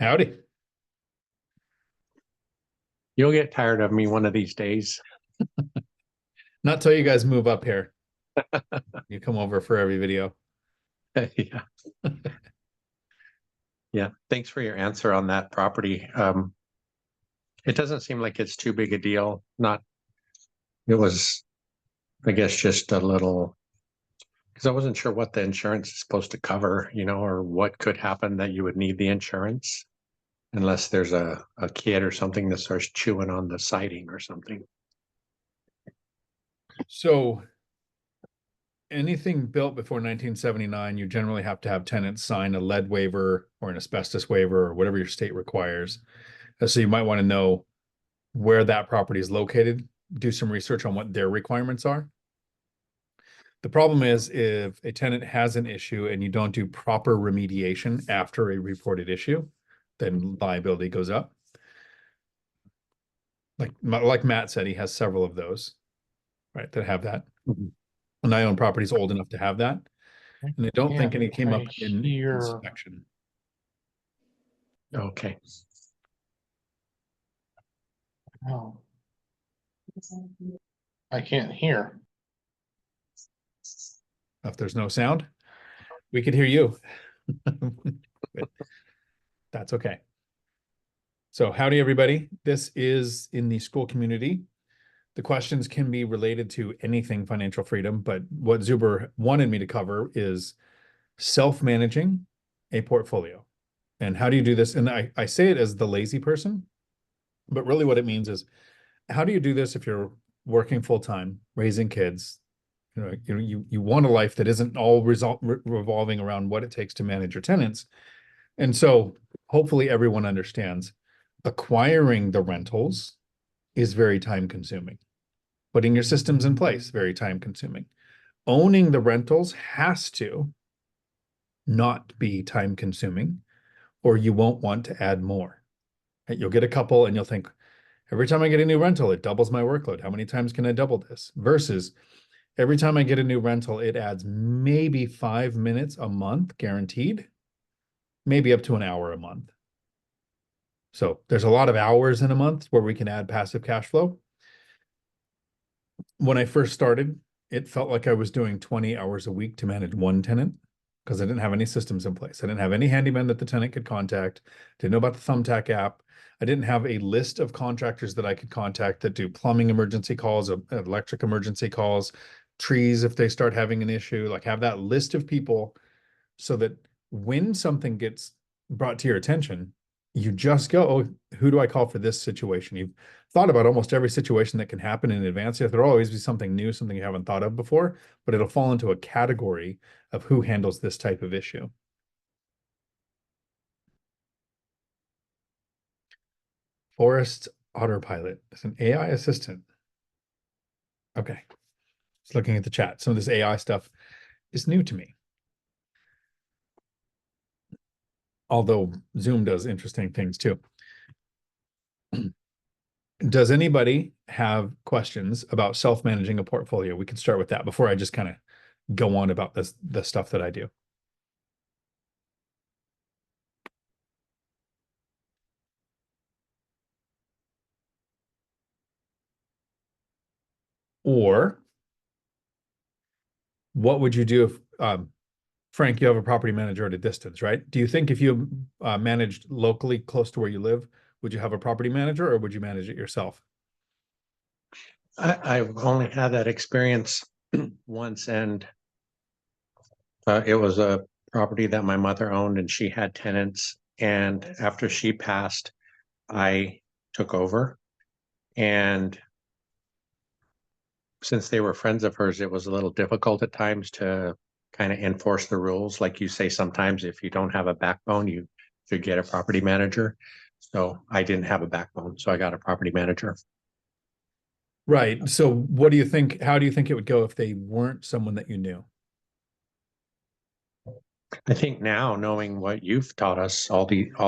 Howdy. You'll get tired of me one of these days. Not till you guys move up here. You come over for every video. Yeah. Yeah. Thanks for your answer on that property. It doesn't seem like it's too big a deal. It was, I guess, just a little, because I wasn't sure what the insurance is supposed to cover, or what could happen that you would need the insurance unless there's a kid or something that starts chewing on the siding or something. So anything built before 1979, you generally have to have tenants sign a lead waiver or an asbestos waiver or whatever your state requires. So you might want to know where that property is located, do some research on what their requirements are. The problem is if a tenant has an issue and you don't do proper remediation after a reported issue, then liability goes up. Like Matt said, he has several of those, right, that have that. Mhm. And I own properties old enough to have that. And I don't think any came up in Here. inspection. Okay. Oh. I can't hear. If there's no sound, we could hear you. But that's okay. So howdy, everybody. This is in the Skool community. The questions can be related to anything financial freedom, but what Zuber wanted me to cover is self-managing a portfolio. And how do you do this? And I say it as the lazy person, but really what it means is, how do you do this if you're working full-time, raising kids? You want a life that isn't all revolving around what it takes to manage your tenants. And so hopefully everyone understands acquiring the rentals is very time consuming. Putting your systems in place, very time consuming. Owning the rentals has to not be time consuming, or you won't want to add more. You'll get a couple and you'll think, every time I get a new rental, it doubles my workload. How many times can I double this? Versus every time I get a new rental, it adds maybe 5 minutes a month guaranteed, maybe up to an hour a month. So there's a lot of hours in a month where we can add passive cash flow. When I first started, it felt like I was doing 20 hours a week to manage one tenant because I didn't have any systems in place. I didn't have any handyman that the tenant could contact. Didn't know about the Thumbtack app. I didn't have a list of contractors that I could contact that do plumbing emergency calls, electric emergency calls, trees if they start having an issue, like have that list of people so that when something gets brought to your attention, you just go, oh, who do I call for this situation? You've thought about almost every situation that can happen in advance. There'll always be something new, something you haven't thought of before, but it'll fall into a category of who handles this type of issue. Forest Autopilot is an AI assistant. Okay. Just looking at the chat. Some of this AI stuff is new to me. Although Zoom does interesting things too. Does anybody have questions about self-managing a portfolio? We can start with that before I just kind of go on about the stuff that I do. Or what would you do if, Frank, you have a property manager at a distance, right? Do you think if you managed locally close to where you live, would you have a property manager or would you manage it yourself? I've only had that experience once, and it was a property that my mother owned, and she had tenants. And after she passed, I took over. And since they were friends of hers, it was a little difficult at times to kind of enforce the rules. Like you say, sometimes if you don't have a backbone, you should get a property manager. So I didn't have a backbone, so I got a property manager. Right. So what do you think? How do you think it would go if they weren't someone that you knew? I think now, knowing what you've taught us all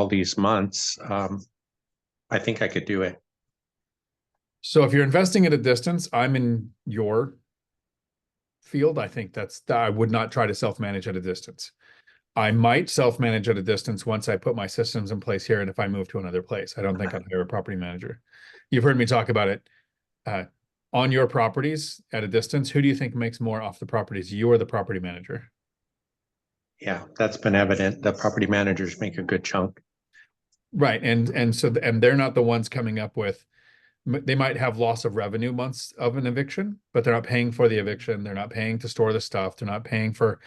these months, I think I could do it. So if you're investing at a distance, I'm in your field. I think I would not try to self-manage at a distance. I might self-manage at a distance once I put my systems in place here and if I move to another place. I don't think I'd hire a property manager. You've heard me talk about it. On your properties at a distance, who do you think makes more off the properties, you or the property manager? Yeah, that's been evident. The property managers make a good chunk. Right, and so they're not the ones coming up with, they might have loss of revenue months of an eviction, but they're not paying for the eviction, they're not paying to store the stuff, they're not paying for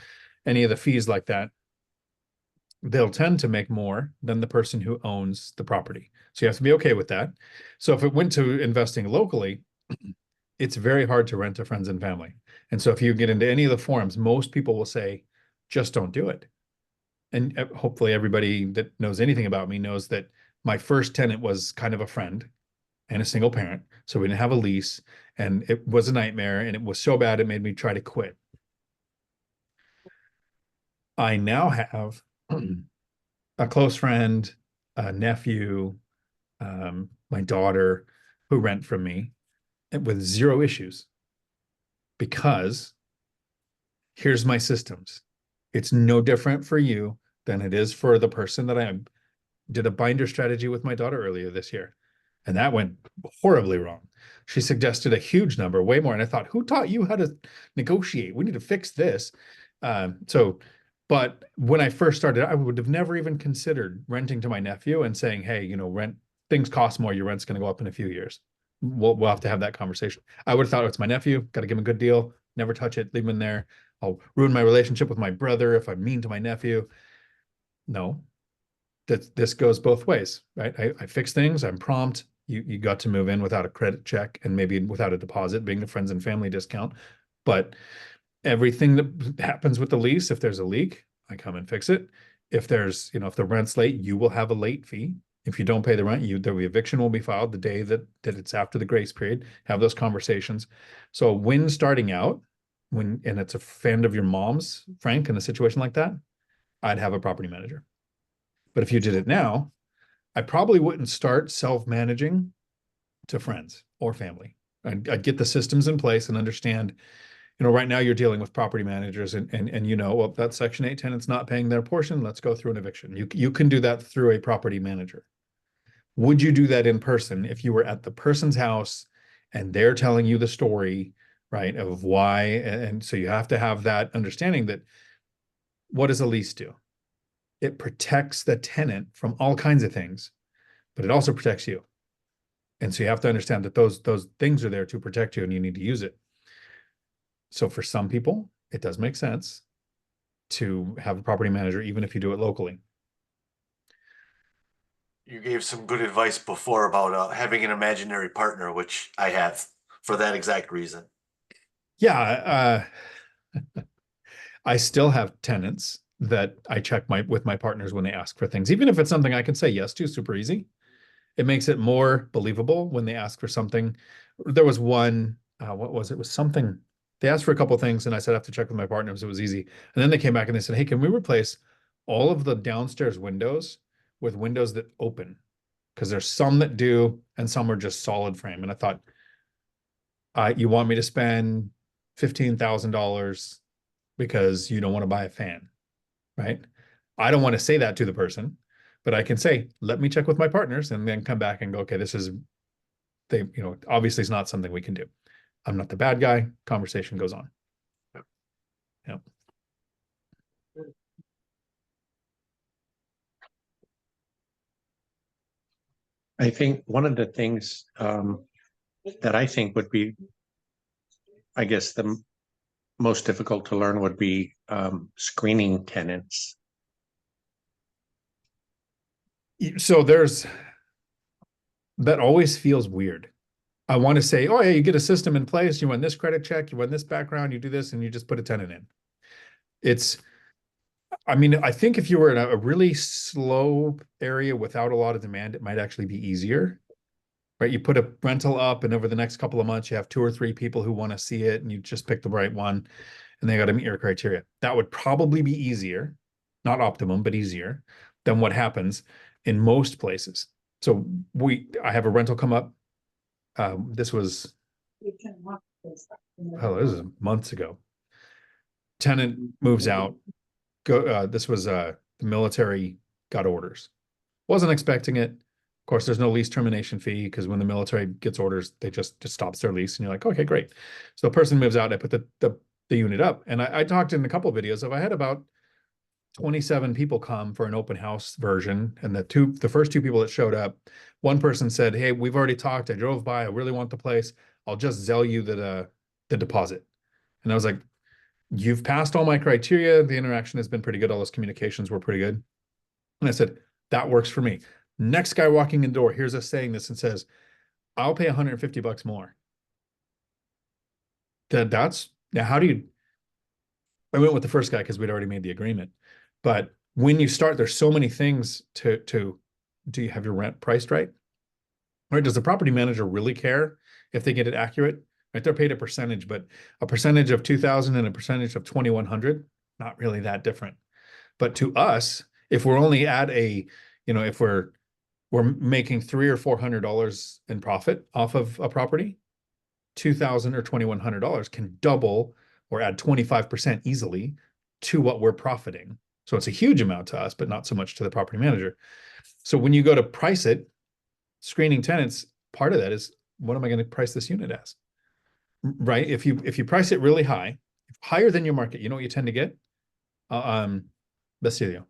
any of the fees like that. They'll tend to make more than the person who owns the property. So you have to be okay with that. So if it went to investing locally, it's very hard to rent to friends and family. And so if you get into any of the forums, most people will say, just don't do it. And hopefully everybody that knows anything about me knows that my first tenant was kind of a friend and a single parent. So we didn't have a lease and it was a nightmare and it was so bad it made me try to quit. I now have a close friend, a nephew, my daughter who rent from me with zero issues because here's my systems. It's no different for you than it is for the person that I did a binder strategy with my daughter earlier this year. And that went horribly wrong. She suggested a huge number, way more. And I thought, who taught you how to negotiate? We need to fix this. But when I first started, I would have never even considered renting to my nephew and saying, hey, you know, rent, things cost more. Your rent's going to go up in a few years. We'll have to have that conversation. I would have thought, oh, it's my nephew, got to give him a good deal. Never touch it, leave him in there. I'll ruin my relationship with my brother if I'm mean to my nephew. No, this goes both ways, right? I fix things, I'm prompt. You got to move in without a credit check and maybe without a deposit, being the friends and family discount. But everything that happens with the lease, if there's a leak, I come and fix it. If there's, you know, if the rent's late, you will have a late fee. If you don't pay the rent, the eviction will be filed the day that it's after the grace period. Have those conversations. So when starting out, and it's a friend of your mom's, Frank, in a situation like that, I'd have a property manager. But if you did it now, I probably wouldn't start self-managing to friends or family. I'd get the systems in place and understand, you know, right now you're dealing with property managers and you know, well, that Section 8 tenant's not paying their portion, let's go through an eviction. You can do that through a property manager. Would you do that in person if you were at the person's house and they're telling you the story, right, of why? And so you have to have that understanding that what does a lease do? It protects the tenant from all kinds of things, but it also protects you. And so you have to understand that those things are there to protect you and you need to use it. So for some people, it does make sense to have a property manager, even if you do it locally. You gave some good advice before about having an imaginary partner, which I have for that exact reason. Yeah, I still have tenants that I check with my partners when they ask for things, even if it's something I can say yes to, super easy. It makes it more believable when they ask for something. There was one, what was it? It was something, they asked for a couple of things and I said, I have to check with my partners. It was easy. And then they came back and they said, hey, can we replace all of the downstairs windows with windows that open? Because there's some that do and some are just solid frame. And I thought, you want me to spend $15,000 because you don't want to buy a fan, right? I don't want to say that to the person, but I can say, let me check with my partners and then come back and go, okay, this is, you know, obviously it's not something we can do. I'm not the bad guy. Conversation goes on. Yep. I think one of the things that I think would be, I guess, the most difficult to learn would be screening tenants. So that always feels weird. I want to say, oh yeah, you get a system in place, you run this credit check, you run this background, you do this, and you just put a tenant in. I mean, I think if you were in a really slow area without a lot of demand, it might actually be easier, right? You put a rental up and over the next couple of months, you have 2 or 3 people who want to see it and you just pick the right one and they got to meet your criteria. That would probably be easier, not optimum, but easier than what happens in most places. So I have a rental come up. This was, this is months ago. Tenant moves out. this was the military got orders. Wasn't expecting it. Of course, there's no lease termination fee because when the military gets orders, they just stops their lease, and you're like, okay, great. So the person moves out. I put the unit up, and I talked in a couple of videos of I had about 27 people come for an open house version, and the first two people that showed up, one person said, "Hey, we've already talked. I drove by. I really want the place. I'll just Zelle you the deposit." And I was like, "You've passed all my criteria. The interaction has been pretty good. All those communications were pretty good." And I said, "That works for me." Next guy walking in the door hears us saying this and says, "I'll pay $150 more." That's now, how do you? I went with the first guy because we'd already made the agreement. But when you start, there's so many things to do you have your rent priced right? Or does the property manager really care if they get it accurate? Right? They're paid a percentage, but a percentage of 2,000 and a percentage of 2,100, not really that different. But to us, if we're only at if we're making $300 or $400 in profit off of a property, 2,000 or $2,100 can double or add 25% easily to what we're profiting. So it's a huge amount to us, but not so much to the property manager. So when you go to price it, screening tenants, part of that is, what am I going to price this unit as? Right? If you price it really high, higher than your market, you know what you tend to get? Basilio.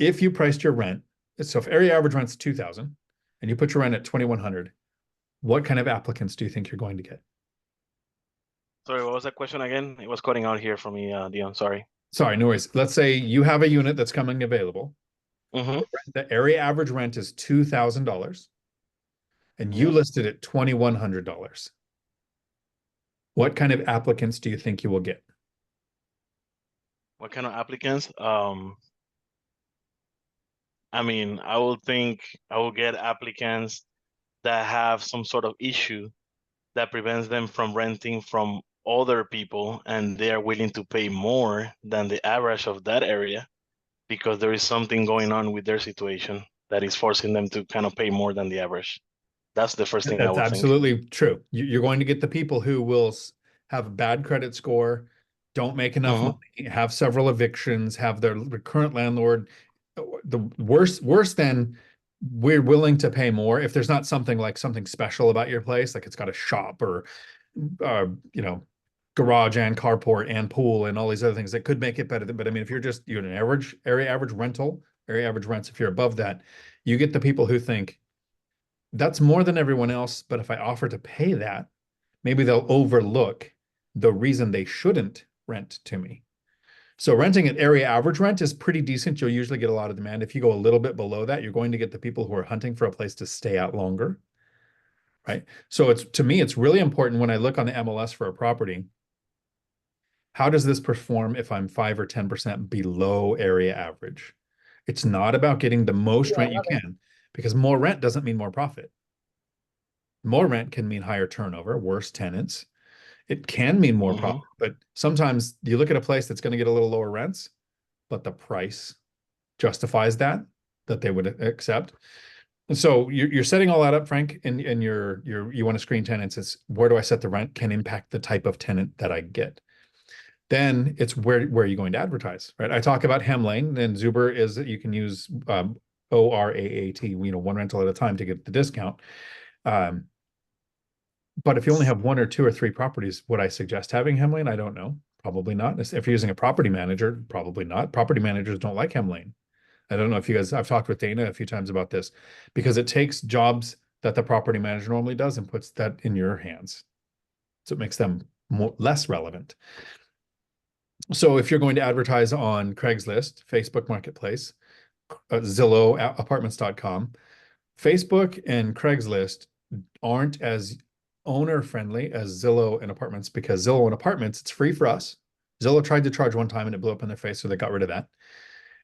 If you priced your rent, so if area average rent's 2,000 and you put your rent at 2,100, what kind of applicants do you think you're going to get? Sorry, what was that question again? It was cutting out here for me, Dion. Sorry. Sorry, no worries. Let's say you have a unit that's coming available. Mm-hmm. The area average rent is $2,000 and you listed it $2,100. What kind of applicants do you think you will get? What kind of applicants? I mean, I will think I will get applicants that have some sort of issue that prevents them from renting from other people, and they are willing to pay more than the average of that area because there is something going on with their situation that is forcing them to kind of pay more than the average. That's the first thing I That's would think. absolutely true. You're going to get the people who will have a bad credit score, don't make enough money, have several evictions, have their current landlord. The worse than we're willing to pay more if there's not something special about your place, like it's got a shop or garage and carport and pool and all these other things that could make it better. But I mean, if you're an average area average rents, if you're above that, you get the people who think that's more than everyone else, but if I offer to pay that, maybe they'll overlook the reason they shouldn't rent to me. So renting at area average rent is pretty decent. You'll usually get a lot of demand. If you go a little bit below that, you're going to get the people who are hunting for a place to stay out longer, right? So to me, it's really important when I look on the MLS for a property, how does this perform if I'm 5 or 10% below area average? It's not about getting the most rent you can, because more rent doesn't mean more profit. More rent can mean higher turnover, worse tenants. It can mean more profit, but sometimes you look at a place that's going to get a little lower rents, but the price justifies that they would accept. And so you're setting all that up, Frank, and you want to screen tenants. It's where do I set the rent can impact the type of tenant that I get. Then it's where are you going to advertise, right? I talk about hem lane, and Zuber is that you can use ORAAT, one rental at a time to get the discount. But if you only have 1 or 2 or 3 properties, would I suggest having hem lane? I don't know. Probably not. If you're using a property manager, probably not. Property managers don't like hem lane. I don't know if you guys, I've talked with Dana a few times about this, because it takes jobs that the property manager normally does and puts that in your hands. So it makes them less relevant. So if you're going to advertise on Craigslist, Facebook Marketplace, Zillow, apartments.com, Facebook and Craigslist aren't as owner friendly as Zillow and Apartments, because Zillow and Apartments, it's free for us. Zillow tried to charge one time and it blew up in their face, so they got rid of that.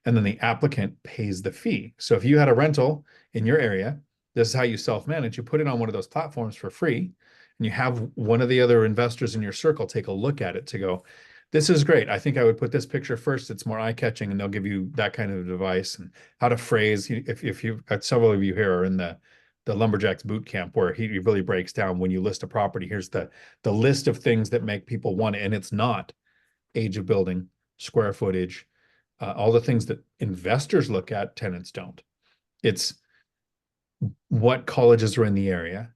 And then the applicant pays the fee. So if you had a rental in your area, this is how you self-manage. You put it on one of those platforms for free, and you have one of the other investors in your circle take a look at it to go, this is great. I think I would put this picture first. It's more eye-catching, and they'll give you that kind of advice and how to phrase. If you've got several of you here are in the Lumberjacks boot camp, where he really breaks down when you list a property, here's the list of things that make people want it. And it's not age of building, square footage, all the things that investors look at, tenants don't. It's what colleges are in the area,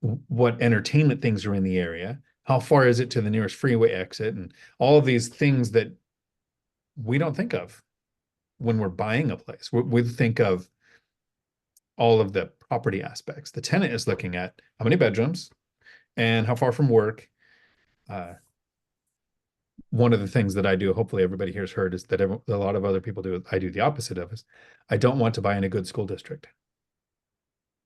what entertainment things are in the area, how far is it to the nearest freeway exit, and all of these things that we don't think of when we're buying a place. We think of all of the property aspects. The tenant is looking at how many bedrooms and how far from work. One of the things that I do, hopefully everybody here's heard, is that a lot of other people do. I do the opposite of this. I don't want to buy in a good school district.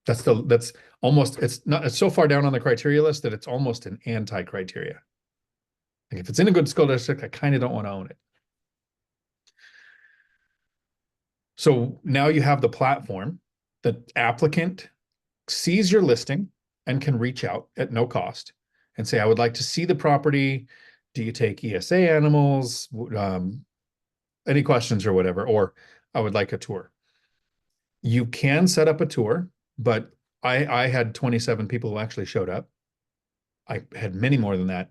That's almost, it's so far down on the criteria list that it's almost an anti-criteria. Like if it's in a good school district, I kind of don't want to own it. So now you have the platform. The applicant sees your listing and can reach out at no cost and say, I would like to see the property. Do you take ESA animals? Any questions or whatever, or I would like a tour. You can set up a tour, but I had 27 people who actually showed up. I had many more than that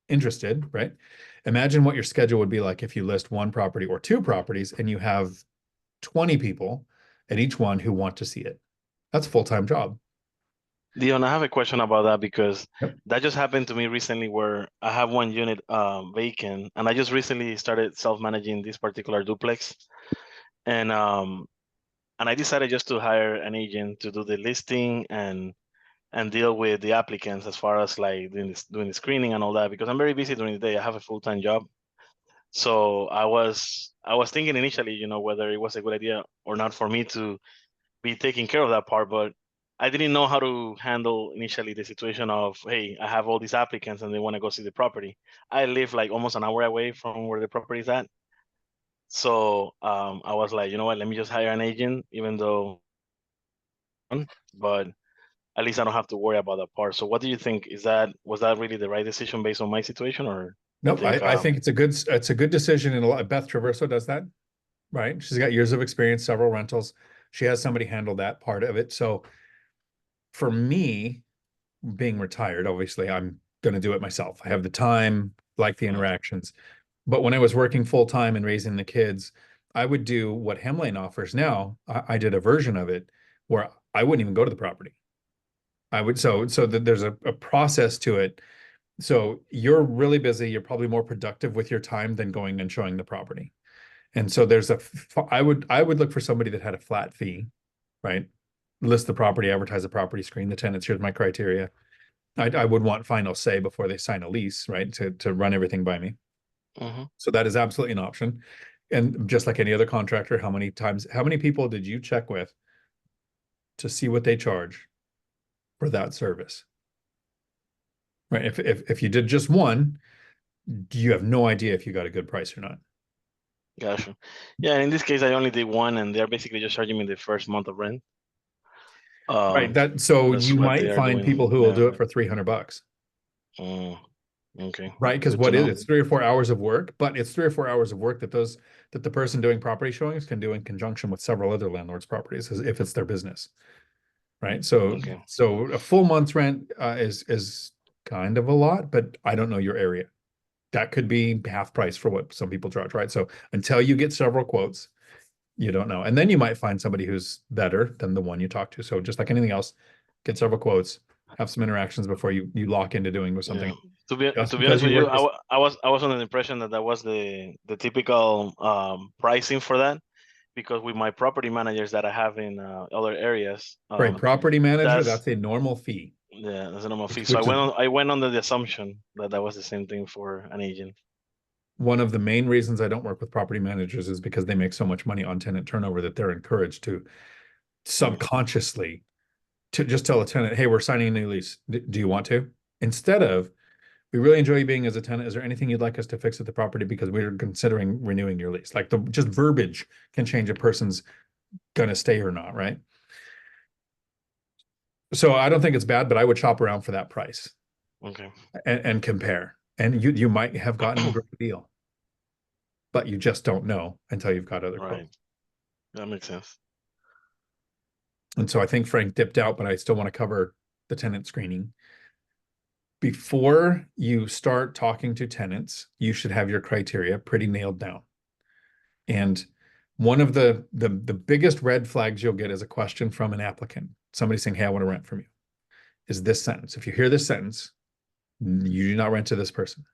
interested, right? Imagine what your schedule would be like if you list one property or two properties and you have 20 people at each one who want to see it. That's a full-time job. Dion, I have a question about that because Yep. that just happened to me recently where I have one unit vacant and I just recently started self-managing this particular duplex. And I decided just to hire an agent to do the listing and deal with the applicants as far as like doing the screening and all that because I'm very busy during the day. I have a full-time job. So I was thinking initially, you know, whether it was a good idea or not for me to be taking care of that part, but I didn't know how to handle initially the situation of, hey, I have all these applicants and they want to go see the property. I live like almost an hour away from where the property is at. So I was like, you know what, let me just hire an agent, even though, but at least I don't have to worry about that part. So what do you think? Was that really the right decision based on my situation or? Nope, I think it's a good decision, and a lot. Beth Traverso does that, right? She's got years of experience, several rentals. She has somebody handle that part of it. So for me, being retired, obviously, I'm going to do it myself. I have the time, like the interactions. But when I was working full time and raising the kids, I would do what Hemlane offers now. I did a version of it where I wouldn't even go to the property. I would so that there's a process to it. So you're really busy. You're probably more productive with your time than going and showing the property. And so I would look for somebody that had a flat fee, right? List the property, advertise the property, screen the tenants. Here's my criteria. I would want final say before they sign a lease, right? To run everything by me. Mhm. So that is absolutely an option. And just like any other contractor, how many people did you check with to see what they charge for that service? Right. If you did just one, you have no idea if you got a good price or not. Gotcha. Yeah, in this case, I only did one, and they're basically just charging me the first month of rent. Right. So That's you what they might are find doing. people who will do Yeah. it for $300. Okay. Right. Because Good to what is know. it's 3 or 4 hours of work, but it's 3 or 4 hours of work that the person doing property showings can do in conjunction with several other landlords' properties as if it's their business. Right. So Okay. a full month's rent is kind of a lot, but I don't know your area. That could be half price for what some people charge, right? So until you get several quotes, you don't know. And then you might find somebody who's better than the one you talk to. So just like anything else, get several quotes, have some interactions before you lock into doing with something. Yeah. To be Just to be because honest you with you, work this- I was under the impression that that was the typical pricing for that because with my property managers that I have in other areas, for a property manager, that's that's a normal fee. yeah, that's a normal It's fee. So good to- I went under the assumption that that was the same thing for an agent. One of the main reasons I don't work with property managers is because they make so much money on tenant turnover that they're encouraged to subconsciously to just tell a tenant, hey, we're signing a new lease. Do you want to? Instead of, we really enjoy you being as a tenant. Is there anything you'd like us to fix at the property because we're considering renewing your lease? Like just verbiage can change a person's gonna stay or not, right? So I don't think it's bad, but I would shop around for that price Okay. and compare. And you might have gotten a great deal, but you just don't know until you've got other Right. quotes. That makes sense. And so I think Frank dipped out, but I still want to cover the tenant screening. Before you start talking to tenants, you should have your criteria pretty nailed down. And one of the biggest red flags you'll get is a question from an applicant, somebody saying, hey, I want to rent from you, is this sentence. If you hear this sentence, you do not rent to this person.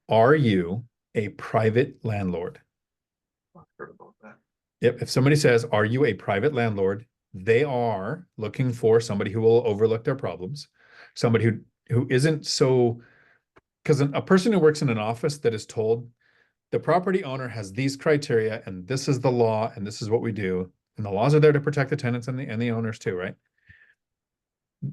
Are you a private landlord? Heard about that. Yep. If somebody says, are you a private landlord? They are looking for somebody who will overlook their problems, somebody who isn't so, because a person who works in an office that is told the property owner has these criteria and this is the law and this is what we do. And the laws are there to protect the tenants and the owners too, right?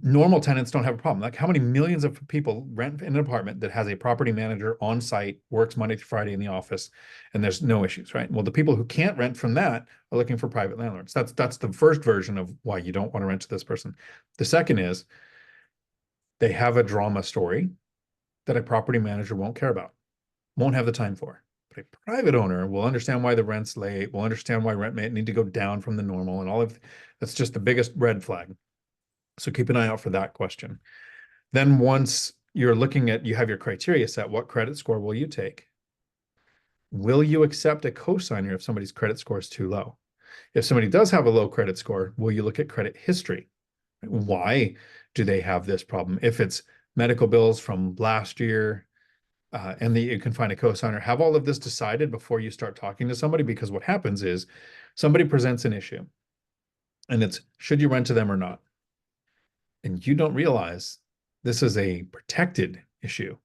Normal tenants don't have a problem. Like how many millions of people rent in an apartment that has a property manager on site, works Monday to Friday in the office, and there's no issues, right? Well, the people who can't rent from that are looking for private landlords. That's the first version of why you don't want to rent to this person. The second is they have a drama story that a property manager won't care about, won't have the time for. But a private owner will understand why the rent's late, will understand why rent may need to go down from the normal, and all of that's just the biggest red flag. So keep an eye out for that question. Then once you're looking at, you have your criteria set, what credit score will you take? Will you accept a cosigner if somebody's credit score is too low? If somebody does have a low credit score, will you look at credit history? Why do they have this problem? If it's medical bills from last year, and you can find a cosigner, have all of this decided before you start talking to somebody, because what happens is somebody presents an issue and it's, should you rent to them or not? And you don't realize this is a protected issue.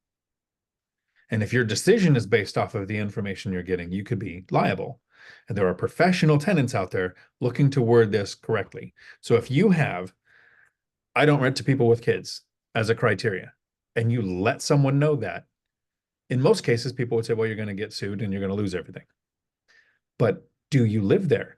And if your decision is based off of the information you're getting, you could be liable. And there are professional tenants out there looking to word this correctly. So if you have, I don't rent to people with kids as a criteria, and you let someone know that, in most cases, people would say, well, you're going to get sued and you're going to lose everything. But do you live there?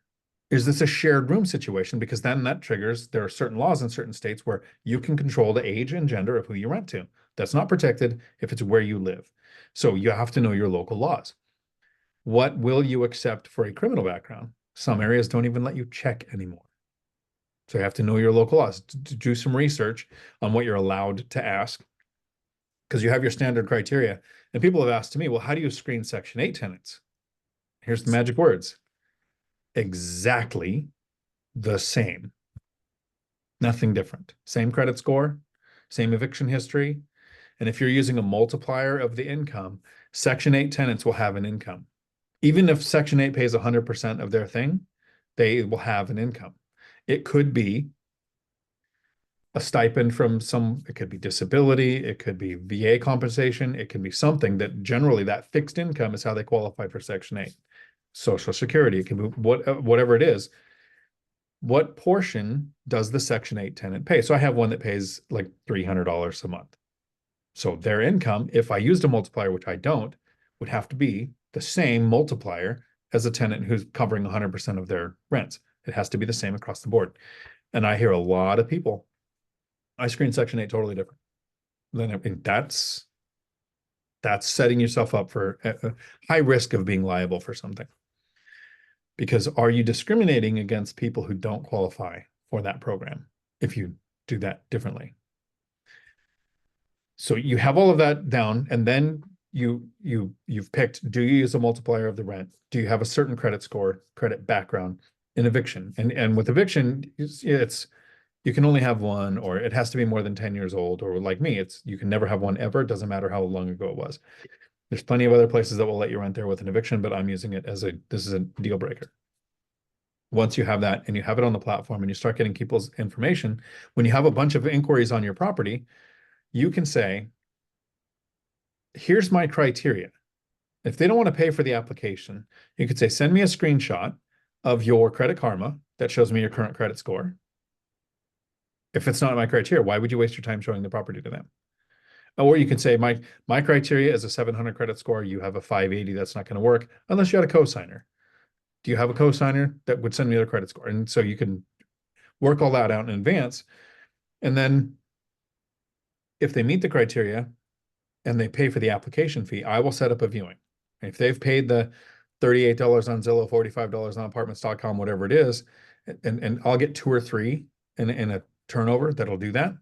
Is this a shared room situation? Because then that triggers, there are certain laws in certain states where you can control the age and gender of who you rent to. That's not protected if it's where you live. So you have to know your local laws. What will you accept for a criminal background? Some areas don't even let you check anymore. So you have to know your local laws, to do some research on what you're allowed to ask, because you have your standard criteria. And people have asked to me, well, how do you screen Section 8 tenants? Here's the magic words. Exactly the same. Nothing different. Same credit score, same eviction history. And if you're using a multiplier of the income, Section 8 tenants will have an income. Even if Section 8 pays 100% of their thing, they will have an income. It could be a stipend from it could be disability, it could be VA compensation, it can be something that generally that fixed income is how they qualify for Section 8. Social Security, it can be whatever it is. What portion does the Section 8 tenant pay? So I have one that pays like $300 a month. So their income, if I used a multiplier, which I don't, would have to be the same multiplier as a tenant who's covering 100% of their rents. It has to be the same across the board. And I hear a lot of people, I screen Section 8 totally different. Then I mean, that's setting yourself up for a high risk of being liable for something. Because are you discriminating against people who don't qualify for that program if you do that differently? So you have all of that down, and then you've picked, do you use a multiplier of the rent? Do you have a certain credit score, credit background in eviction? And with eviction, it's you can only have one, or it has to be more than 10 years old, or like me, you can never have one ever. It doesn't matter how long ago it was. There's plenty of other places that will let you rent there with an eviction, but I'm using it as this is a deal breaker. Once you have that and you have it on the platform and you start getting people's information, when you have a bunch of inquiries on your property, you can say, here's my criteria. If they don't want to pay for the application, you could say, send me a screenshot of your Credit Karma that shows me your current credit score. If it's not my criteria, why would you waste your time showing the property to them? Or you can say, my criteria is a 700 credit score. You have a 580. That's not going to work unless you had a cosigner. Do you have a cosigner that would send me their credit score? And so you can work all that out in advance. And then if they meet the criteria and they pay for the application fee, I will set up a viewing. If they've paid the $38 on Zillow, $45 on apartments.com, whatever it is, and I'll get 2 or 3 in a turnover that'll do that,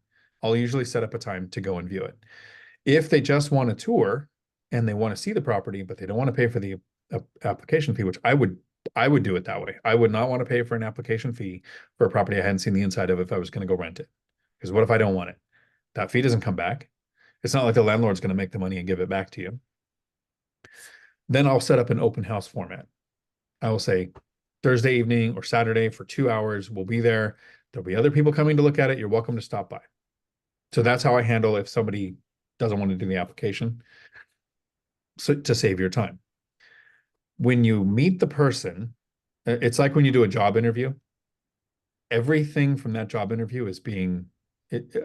I'll usually set up a time to go and view it. If they just want a tour and they want to see the property, but they don't want to pay for the application fee, which I would do it that way. I would not want to pay for an application fee for a property I hadn't seen the inside of if I was going to go rent it. Because what if I don't want it? That fee doesn't come back. It's not like the landlord's going to make the money and give it back to you. Then I'll set up an open house format. I will say Thursday evening or Saturday for 2 hours, we'll be there. There'll be other people coming to look at it. You're welcome to stop by. So that's how I handle if somebody doesn't want to do the application. So to save your time. When you meet the person, it's like when you do a job interview. Everything from that job interview is being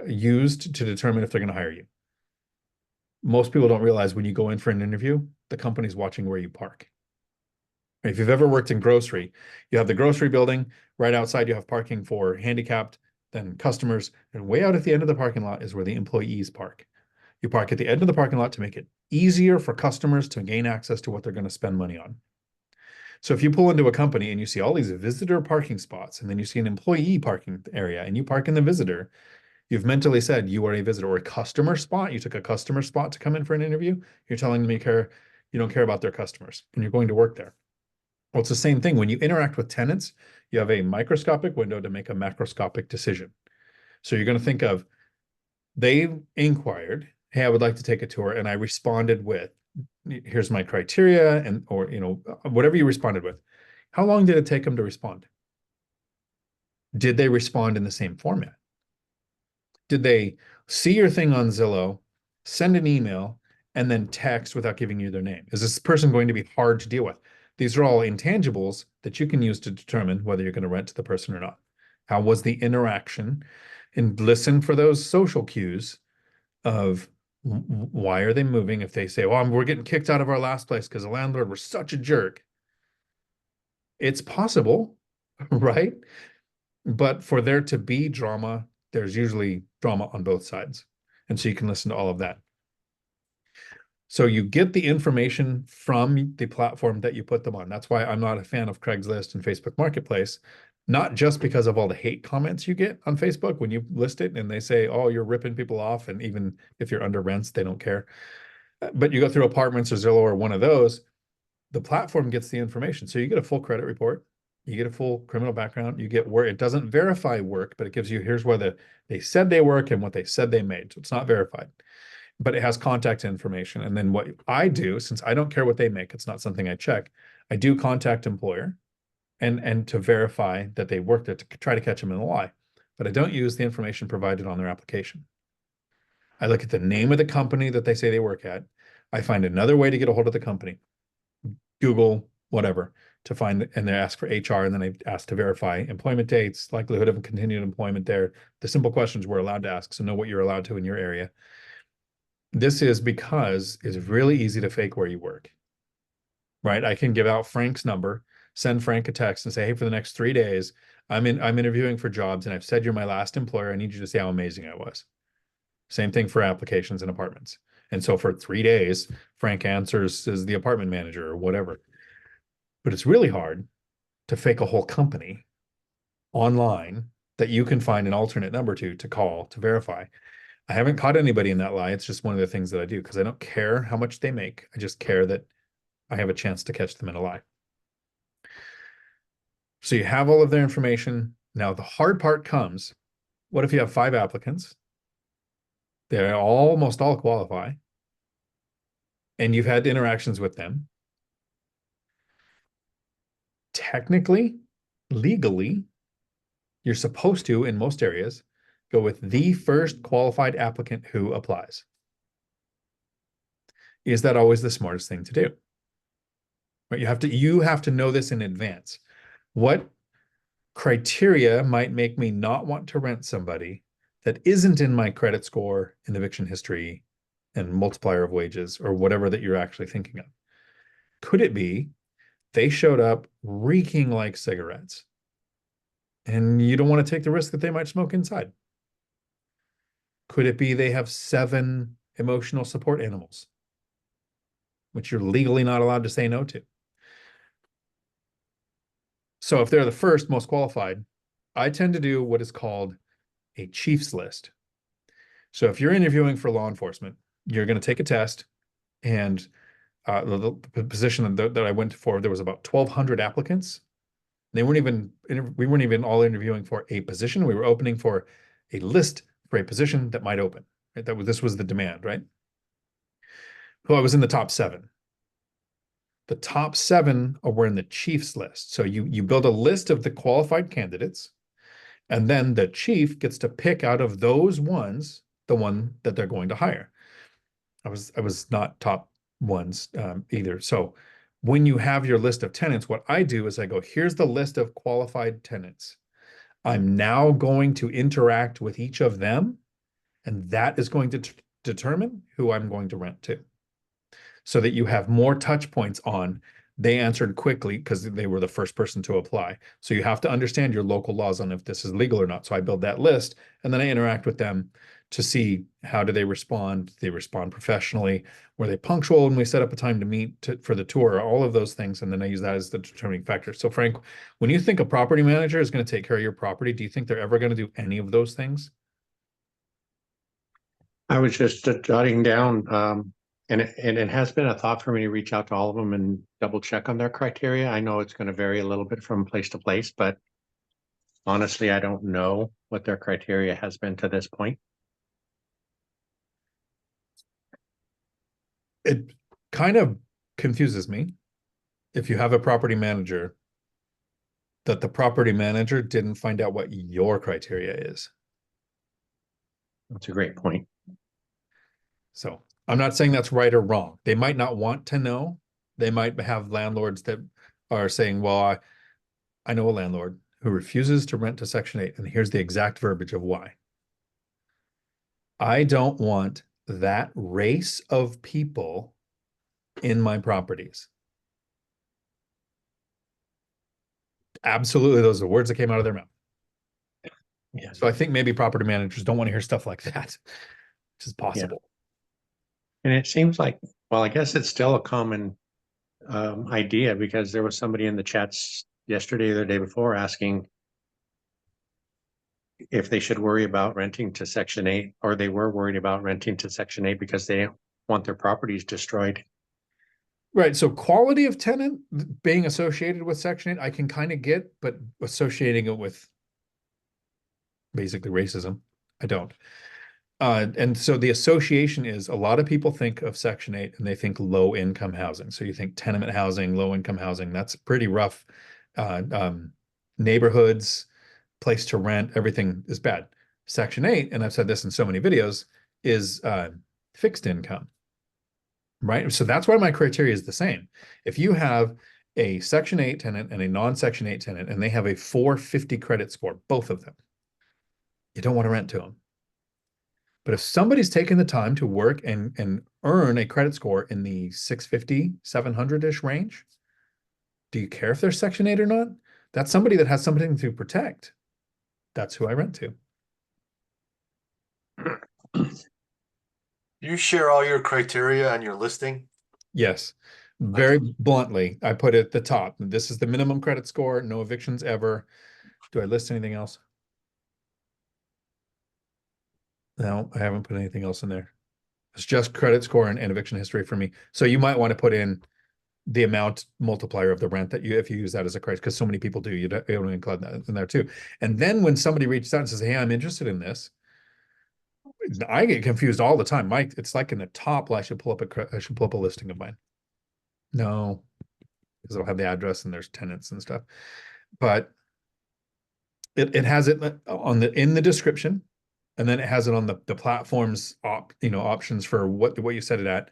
used to determine if they're going to hire you. Most people don't realize when you go in for an interview, the company's watching where you park. If you've ever worked in grocery, you have the grocery building, right outside you have parking for handicapped, then customers, and way out at the end of the parking lot is where the employees park. You park at the end of the parking lot to make it easier for customers to gain access to what they're going to spend money on. So if you pull into a company and you see all these visitor parking spots, and then you see an employee parking area and you park in the visitor, you've mentally said you are a visitor, or a customer spot. You took a customer spot to come in for an interview. You're telling them you don't care about their customers and you're going to work there. Well, it's the same thing. When you interact with tenants, you have a microscopic window to make a macroscopic decision. So you're going to think of, they inquired, hey, I would like to take a tour. And I responded with, here's my criteria, and, or, whatever you responded with. How long did it take them to respond? Did they respond in the same format? Did they see your thing on Zillow, send an email, and then text without giving you their name? Is this person going to be hard to deal with? These are all intangibles that you can use to determine whether you're going to rent to the person or not. How was the interaction? And listen for those social cues of why are they moving? If they say, well, we're getting kicked out of our last place because the landlord was such a jerk. It's possible, right? But for there to be drama, there's usually drama on both sides. And so you can listen to all of that. So you get the information from the platform that you put them on. That's why I'm not a fan of Craigslist and Facebook Marketplace, not just because of all the hate comments you get on Facebook when you list it and they say, oh, you're ripping people off. And even if you're under rents, they don't care. But you go through Apartments or Zillow or one of those, the platform gets the information. So you get a full credit report, you get a full criminal background, you get where it doesn't verify work, but it gives you, here's where they said they work and what they said they made. So it's not verified, but it has contact information. And then what I do, since I don't care what they make, it's not something I check, I do contact employer and to verify that they worked there, to try to catch them in a lie. But I don't use the information provided on their application. I look at the name of the company that they say they work at. I find another way to get a hold of the company, Google, whatever, to find, and they ask for HR, and then I ask to verify employment dates, likelihood of continued employment there, the simple questions we're allowed to ask, so know what you're allowed to in your area. This is because it's really easy to fake where you work, right? I can give out Frank's number, send Frank a text and say, hey, for the next 3 days, I'm interviewing for jobs and I've said you're my last employer. I need you to say how amazing I was. Same thing for applications and apartments. And so for 3 days, Frank answers as the apartment manager or whatever. But it's really hard to fake a whole company online that you can find an alternate number to call to verify. I haven't caught anybody in that lie. It's just one of the things that I do because I don't care how much they make. I just care that I have a chance to catch them in a lie. So you have all of their information. Now the hard part comes, what if you have 5 applicants? They almost all qualify. And you've had interactions with them. Technically, legally, you're supposed to, in most areas, go with the first qualified applicant who applies. Is that always the smartest thing to do? Right? You have to know this in advance. What criteria might make me not want to rent somebody that isn't in my credit score and eviction history and multiplier of wages or whatever that you're actually thinking of? Could it be they showed up reeking like cigarettes and you don't want to take the risk that they might smoke inside? Could it be they have 7 emotional support animals, which you're legally not allowed to say no to? So if they're the first most qualified, I tend to do what is called a chief's list. So if you're interviewing for law enforcement, you're going to take a test, and the position that I went for, there was about 1,200 applicants. We weren't even all interviewing for a position. We were opening for a list for a position that might open. Right? This was the demand, right? So I was in the top 7. The top 7 were in the chief's list. So you build a list of the qualified candidates, and then the chief gets to pick out of those ones the one that they're going to hire. I was not top ones either. So when you have your list of tenants, what I do is I go, here's the list of qualified tenants. I'm now going to interact with each of them, and that is going to determine who I'm going to rent to. So that you have more touch points on, they answered quickly because they were the first person to apply. So you have to understand your local laws on if this is legal or not. So I build that list, and then I interact with them to see how do they respond. They respond professionally. Were they punctual when we set up a time to meet for the tour? All of those things, and then I use that as the determining factor. So Frank, when you think a property manager is going to take care of your property, do you think they're ever going to do any of those things? I was just jotting down, and it has been a thought for me to reach out to all of them and double check on their criteria. I know it's going to vary a little bit from place to place, but honestly, I don't know what their criteria has been to this point. It kind of confuses me if you have a property manager that the property manager didn't find out what your criteria is. That's a great point. So I'm not saying that's right or wrong. They might not want to know. They might have landlords that are saying, well, I know a landlord who refuses to rent to Section 8, and here's the exact verbiage of why. I don't want that race of people in my properties. Absolutely, those are the words that came out of their mouth. Yeah. So I think maybe property managers don't want to hear stuff like that, which is possible. And it seems like, well, I guess it's still a common idea, because there was somebody in the chats yesterday or the day before asking if they should worry about renting to Section 8, or they were worried about renting to Section 8 because they want their properties destroyed. Right. So quality of tenant being associated with Section 8, I can kind of get, but associating it with basically racism, I don't. And so the association is, a lot of people think of Section 8 and they think low income housing. So you think tenement housing, low income housing, that's pretty rough. Neighborhoods, place to rent, everything is bad. Section 8, and I've said this in so many videos, is fixed income, right? So that's why my criteria is the same. If you have a Section 8 tenant and a non-Section 8 tenant, and they have a 450 credit score, both of them, you don't want to rent to them. But if somebody's taken the time to work and earn a credit score in the 650, 700-ish range, do you care if they're Section 8 or not? That's somebody that has something to protect. That's who I rent to. You share all your criteria on your listing? Yes. Very bluntly, I put it at the top. This is the minimum credit score, no evictions ever. Do I list anything else? No, I haven't put anything else in there. It's just credit score and eviction history for me. So you might want to put in the amount multiplier of the rent that if you use that as a criteria, because so many people do, you don't include that in there too. And then when somebody reaches out and says, hey, I'm interested in this, I get confused all the time. Mike, it's like in the top, well, I should pull up a listing of mine. No, because it'll have the address and there's tenants and stuff. But it has it in the description, and then it has it on the platform's options for what you set it at.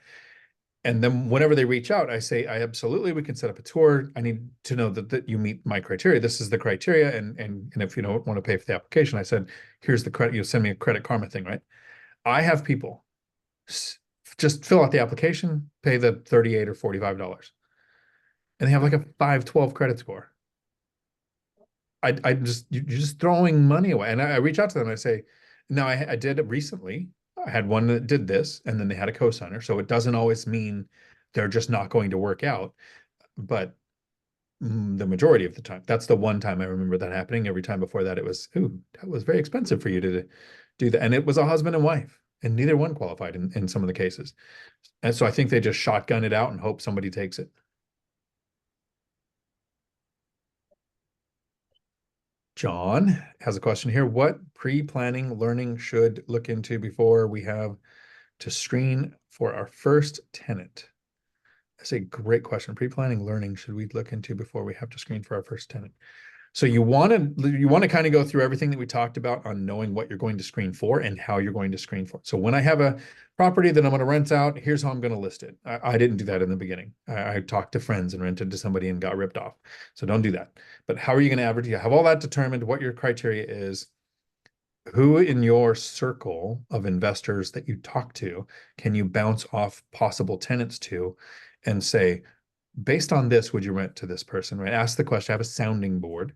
And then whenever they reach out, I say, we can set up a tour. I need to know that you meet my criteria. This is the criteria. And if you don't want to pay for the application, I said, here's the credit, send me a Credit Karma thing, right? I have people just fill out the application, pay the $38 or $45, and they have like a 512 credit score. You're just throwing money away. And I reach out to them and I say, no, I did it recently. I had one that did this, and then they had a co-signer. So it doesn't always mean they're just not going to work out. But the majority of the time, that's the one time I remember that happening. Every time before that, it was, ooh, that was very expensive for you to do that. And it was a husband and wife. and neither one qualified in some of the cases. And so I think they just shotgun it out and hope somebody takes it. John has a question here. What pre-planning learning should look into before we have to screen for our first tenant? That's a great question. Pre-planning learning should we look into before we have to screen for our first tenant? So you want to kind of go through everything that we talked about on knowing what you're going to screen for and how you're going to screen for it. So when I have a property that I'm going to rent out, here's how I'm going to list it. I didn't do that in the beginning. I talked to friends and rented to somebody and got ripped off. So don't do that. But how are you going to average? You have all that determined, what your criteria is. Who in your circle of investors that you talk to can you bounce off possible tenants to and say, based on this, would you rent to this person, right? Ask the question, have a sounding board.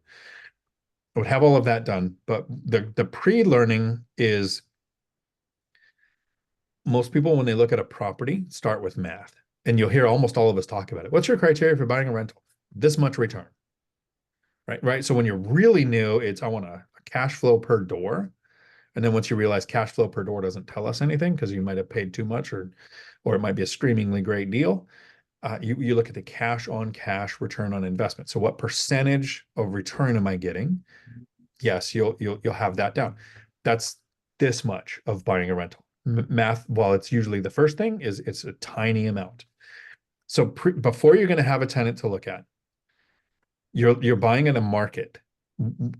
I would have all of that done, but the pre-learning is most people, when they look at a property, start with math. And you'll hear almost all of us talk about it. What's your criteria for buying a rental? This much return, right? So when you're really new, it's I want a cash flow per door. And then once you realize cash flow per door doesn't tell us anything because you might have paid too much or it might be a screamingly great deal. You look at the cash on cash return on investment. So what percentage of return am I getting? Yes, you'll have that down. That's this much of buying a rental. Math, while it's usually the first thing, it's a tiny amount. So before you're going to have a tenant to look at, you're buying in a market.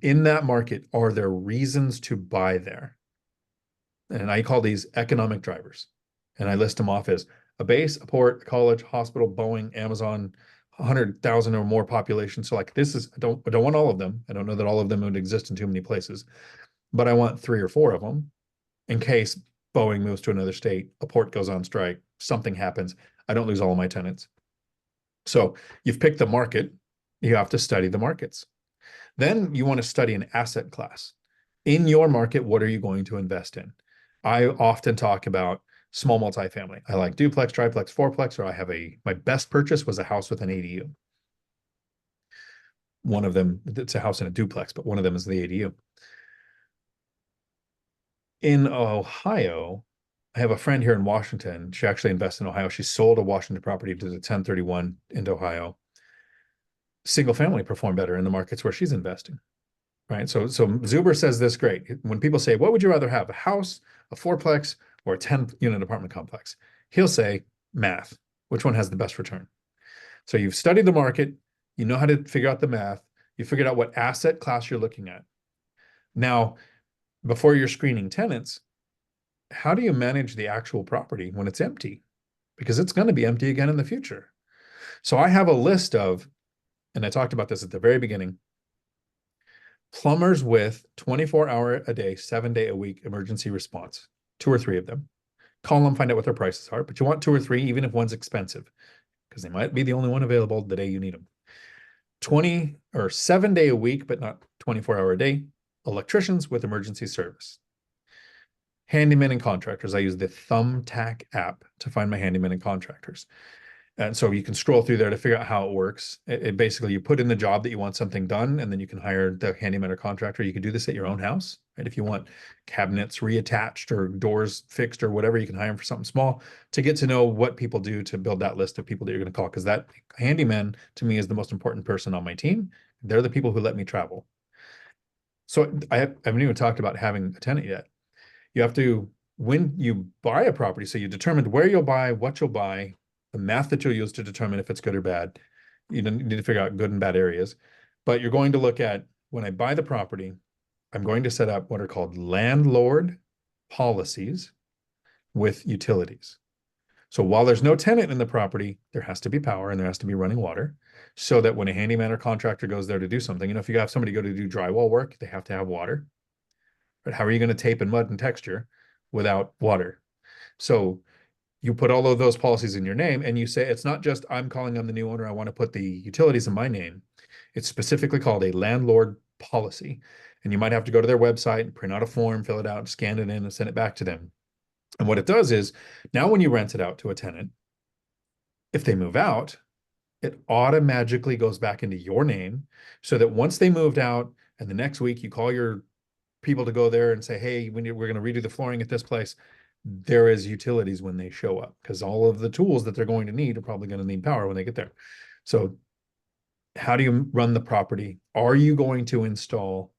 In that market, are there reasons to buy there? And I call these economic drivers. And I list them off as a base, a port, a college, hospital, Boeing, Amazon, 100,000 or more population. So like this is, I don't want all of them. I don't know that all of them would exist in too many places, but I want 3 or 4 of them in case Boeing moves to another state, a port goes on strike, something happens. I don't lose all of my tenants. So you've picked the market. You have to study the markets. Then you want to study an asset class. In your market, what are you going to invest in? I often talk about small multifamily. I like duplex, triplex, fourplex, or I have my best purchase was a house with an ADU. One of them, it's a house in a duplex, but one of them is the ADU. In Ohio, I have a friend here in Washington. She actually invests in Ohio. She sold a Washington property to the 1031 into Ohio. Single family performed better in the markets where she's investing. Right. So Zuber says this great. When people say, what would you rather have, a house, a fourplex, or a 10-unit apartment complex? He'll say math. Which one has the best return? So you've studied the market. You know how to figure out the math. You figured out what asset class you're looking at. Now, before you're screening tenants, how do you manage the actual property when it's empty? Because it's going to be empty again in the future. So I have a list of, and I talked about this at the very beginning, plumbers with 24-hour a day, 7-day a week emergency response, 2 or 3 of them. Call them, find out what their prices are, but you want 2 or 3, even if one's expensive, because they might be the only one available the day you need them. 20 or 7-day a week, but not 24-hour a day, electricians with emergency service. Handymen and contractors. I use the Thumbtack app to find my handymen and contractors. And so you can scroll through there to figure out how it works. It basically, you put in the job that you want something done, and then you can hire the handyman or contractor. You can do this at your own house, right? If you want cabinets reattached or doors fixed or whatever, you can hire them for something small to get to know what people do to build that list of people that you're going to call. Because that handyman, to me, is the most important person on my team. They're the people who let me travel. So I haven't even talked about having a tenant yet. You have to, when you buy a property, so you determined where you'll buy, what you'll buy, the math that you'll use to determine if it's good or bad. You need to figure out good and bad areas. But you're going to look at, when I buy the property, I'm going to set up what are called landlord policies with utilities. So while there's no tenant in the property, there has to be power and there has to be running water, so that when a handyman or contractor goes there to do something, if you have somebody go to do drywall work, they have to have water. But how are you going to tape and mud and texture without water? So you put all of those policies in your name and you say, it's not just I'm calling on the new owner, I want to put the utilities in my name. It's specifically called a landlord policy. And you might have to go to their website and print out a form, fill it out, scan it in and send it back to them. And what it does is, now when you rent it out to a tenant, if they move out, it automatically goes back into your name, so that once they moved out and the next week you call your people to go there and say, hey, we're going to redo the flooring at this place, there is utilities when they show up, because all of the tools that they're going to need are probably going to need power when they get there. So how do you run the property? Are you going to install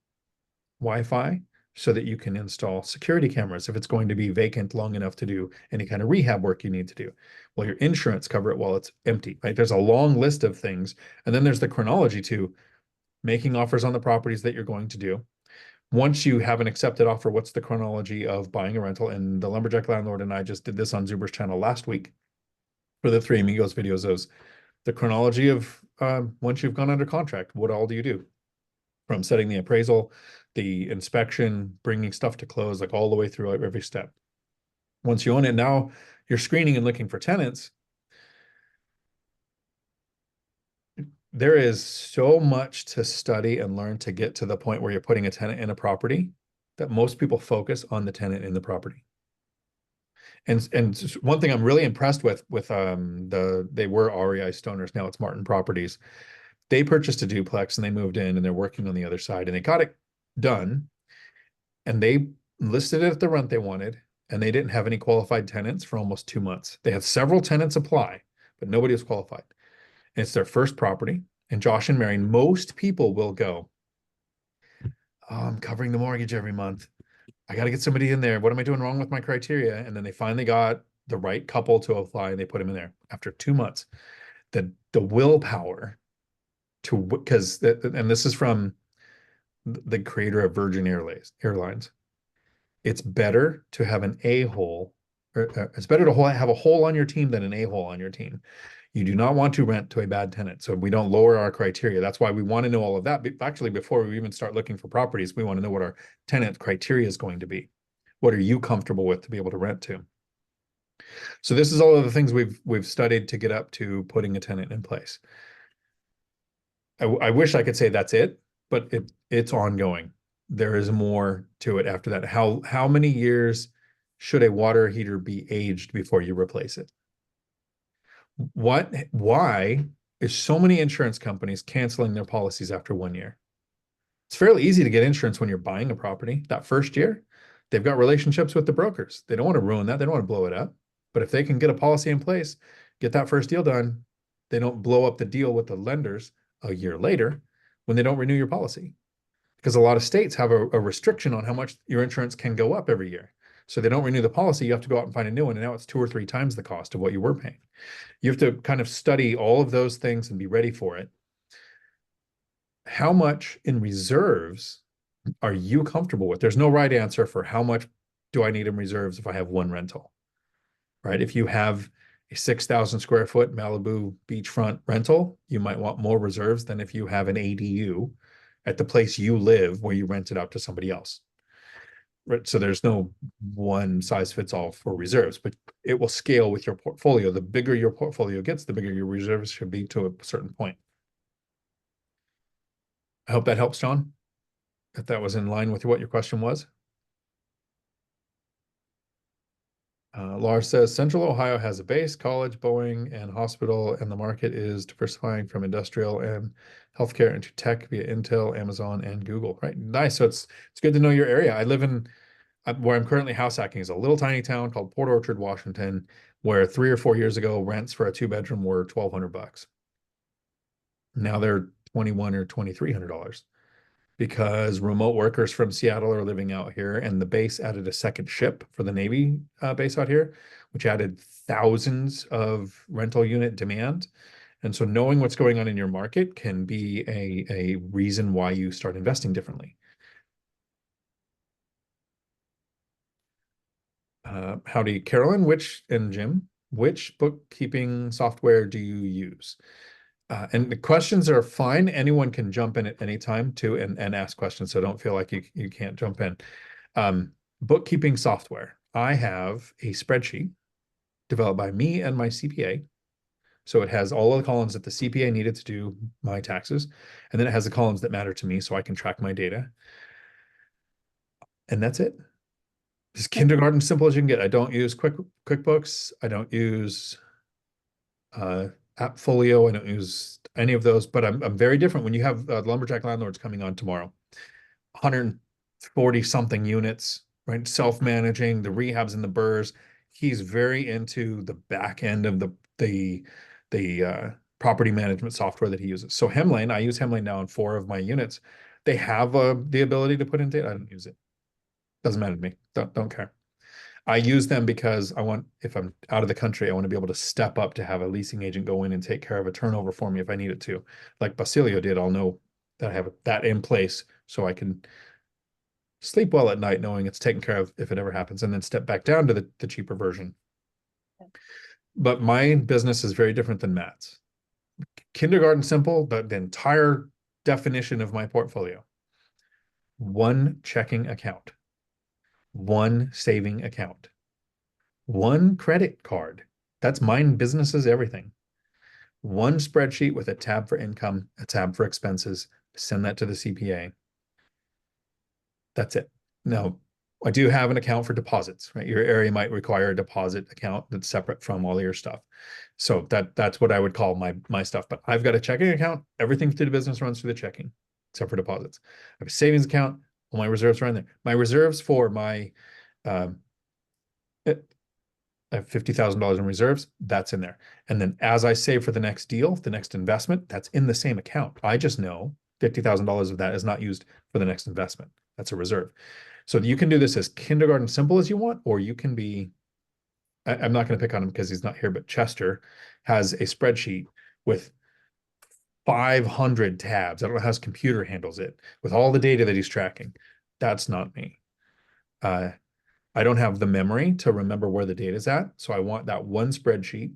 Wi-Fi so that you can install security cameras if it's going to be vacant long enough to do any kind of rehab work you need to do? Will your insurance cover it while it's empty? Right? There's a long list of things. And then there's the chronology to making offers on the properties that you're going to do. Once you have an accepted offer, what's the chronology of buying a rental? And the Lumberjack Landlord and I just did this on Zuber's channel last week for the Three Amigos videos. Those the chronology of once you've gone under contract, what all do you do? From setting the appraisal, the inspection, bringing stuff to close, like all the way through every step. Once you own it, now you're screening and looking for tenants. There is so much to study and learn to get to the point where you're putting a tenant in a property that most people focus on the tenant in the property. And one thing I'm really impressed with they were REI Stoners, now it's Martin Properties. They purchased a duplex and they moved in and they're working on the other side and they got it done and they listed it at the rent they wanted and they didn't have any qualified tenants for almost 2 months. They had several tenants apply, but nobody was qualified. And it's their first property. And Josh and Mary, most people will go, oh, I'm covering the mortgage every month. I got to get somebody in there. What am I doing wrong with my criteria? And then they finally got the right couple to apply and they put him in there after 2 months. The willpower to, because, and this is from the creator of Virgin Airlines. It's better to have an a-hole, or it's better to have a hole on your team than an a-hole on your team. You do not want to rent to a bad tenant. So we don't lower our criteria. That's why we want to know all of that. Actually, before we even start looking for properties, we want to know what our tenant criteria is going to be. What are you comfortable with to be able to rent to? So this is all of the things we've studied to get up to putting a tenant in place. I wish I could say that's it, but it's ongoing. There is more to it after that. How many years should a water heater be aged before you replace it? Why is so many insurance companies canceling their policies after 1 year? It's fairly easy to get insurance when you're buying a property. That first year, they've got relationships with the brokers. They don't want to ruin that. They don't want to blow it up. But if they can get a policy in place, get that first deal done, they don't blow up the deal with the lenders a year later when they don't renew your policy. Because a lot of states have a restriction on how much your insurance can go up every year. So they don't renew the policy, you have to go out and find a new one. And now it's 2 or 3 times the cost of what you were paying. You have to kind of study all of those things and be ready for it. How much in reserves are you comfortable with? There's no right answer for how much do I need in reserves if I have one rental, right? If you have a 6,000 square foot Malibu beachfront rental, you might want more reserves than if you have an ADU at the place you live where you rent it out to somebody else. Right. So there's no one size fits all for reserves, but it will scale with your portfolio. The bigger your portfolio gets, the bigger your reserves should be to a certain point. I hope that helps, John. If that was in line with what your question was. Lars says Central Ohio has a base, college, Boeing, and hospital, and the market is diversifying from industrial and healthcare into tech via Intel, Amazon, and Google. Right, nice. So it's good to know your area. I live in where I'm currently house hacking is a little tiny town called Port Orchard, Washington, where 3 or 4 years ago rents for a 2-bedroom were $1,200. Now they're $2,100 or $2,300. Because remote workers from Seattle are living out here, and the base added a second ship for the Navy base out here, which added thousands of rental unit demand. And so knowing what's going on in your market can be a reason why you start investing differently. Howdy, Carolyn, and Jim, which bookkeeping software do you use? And the questions are fine. Anyone can jump in at any time too and ask questions. So don't feel like you can't jump in. Bookkeeping software. I have a spreadsheet developed by me and my CPA. So it has all of the columns that the CPA needed to do my taxes. And then it has the columns that matter to me so I can track my data. And that's it. It's kindergarten simple as you can get. I don't use QuickBooks. I don't use Appfolio. I don't use any of those, but I'm very different. When you have Lumberjack Landlords coming on tomorrow, 140 something units, right? Self-managing the rehabs and the burrs. He's very into the back end of the property management software that he uses. So Hemlane, I use Hemlane now in 4 of my units. They have the ability to put in data. I don't use it. Doesn't matter to me. Don't care. I use them because I want, if I'm out of the country, I want to be able to step up to have a leasing agent go in and take care of a turnover for me if I need it to. Like Basilio did, I'll know that I have that in place so I can sleep well at night knowing it's taken care of if it ever happens, and then step back down to the cheaper version. But my business is very different than Matt's. Kindergarten simple, but the entire definition of my portfolio. 1 checking account. 1 saving account. 1 credit card. That's mine, businesses, everything. 1 spreadsheet with a tab for income, a tab for expenses. Send that to the CPA. That's it. Now, I do have an account for deposits, right? Your area might require a deposit account that's separate from all of your stuff. So that's what I would call my stuff. But I've got a checking account. Everything through the business runs through the checking, except for deposits. I have a savings account. All my reserves are in there. My reserves for my I have $50,000 in reserves. That's in there. And then as I save for the next deal, the next investment, that's in the same account. I just know $50,000 of that is not used for the next investment. That's a reserve. So you can do this as kindergarten simple as you want, or you can be, I'm not going to pick on him because he's not here, but Chester has a spreadsheet with 500 tabs. I don't know how his computer handles it with all the data that he's tracking. That's not me. I don't have the memory to remember where the data is at. So I want that 1 spreadsheet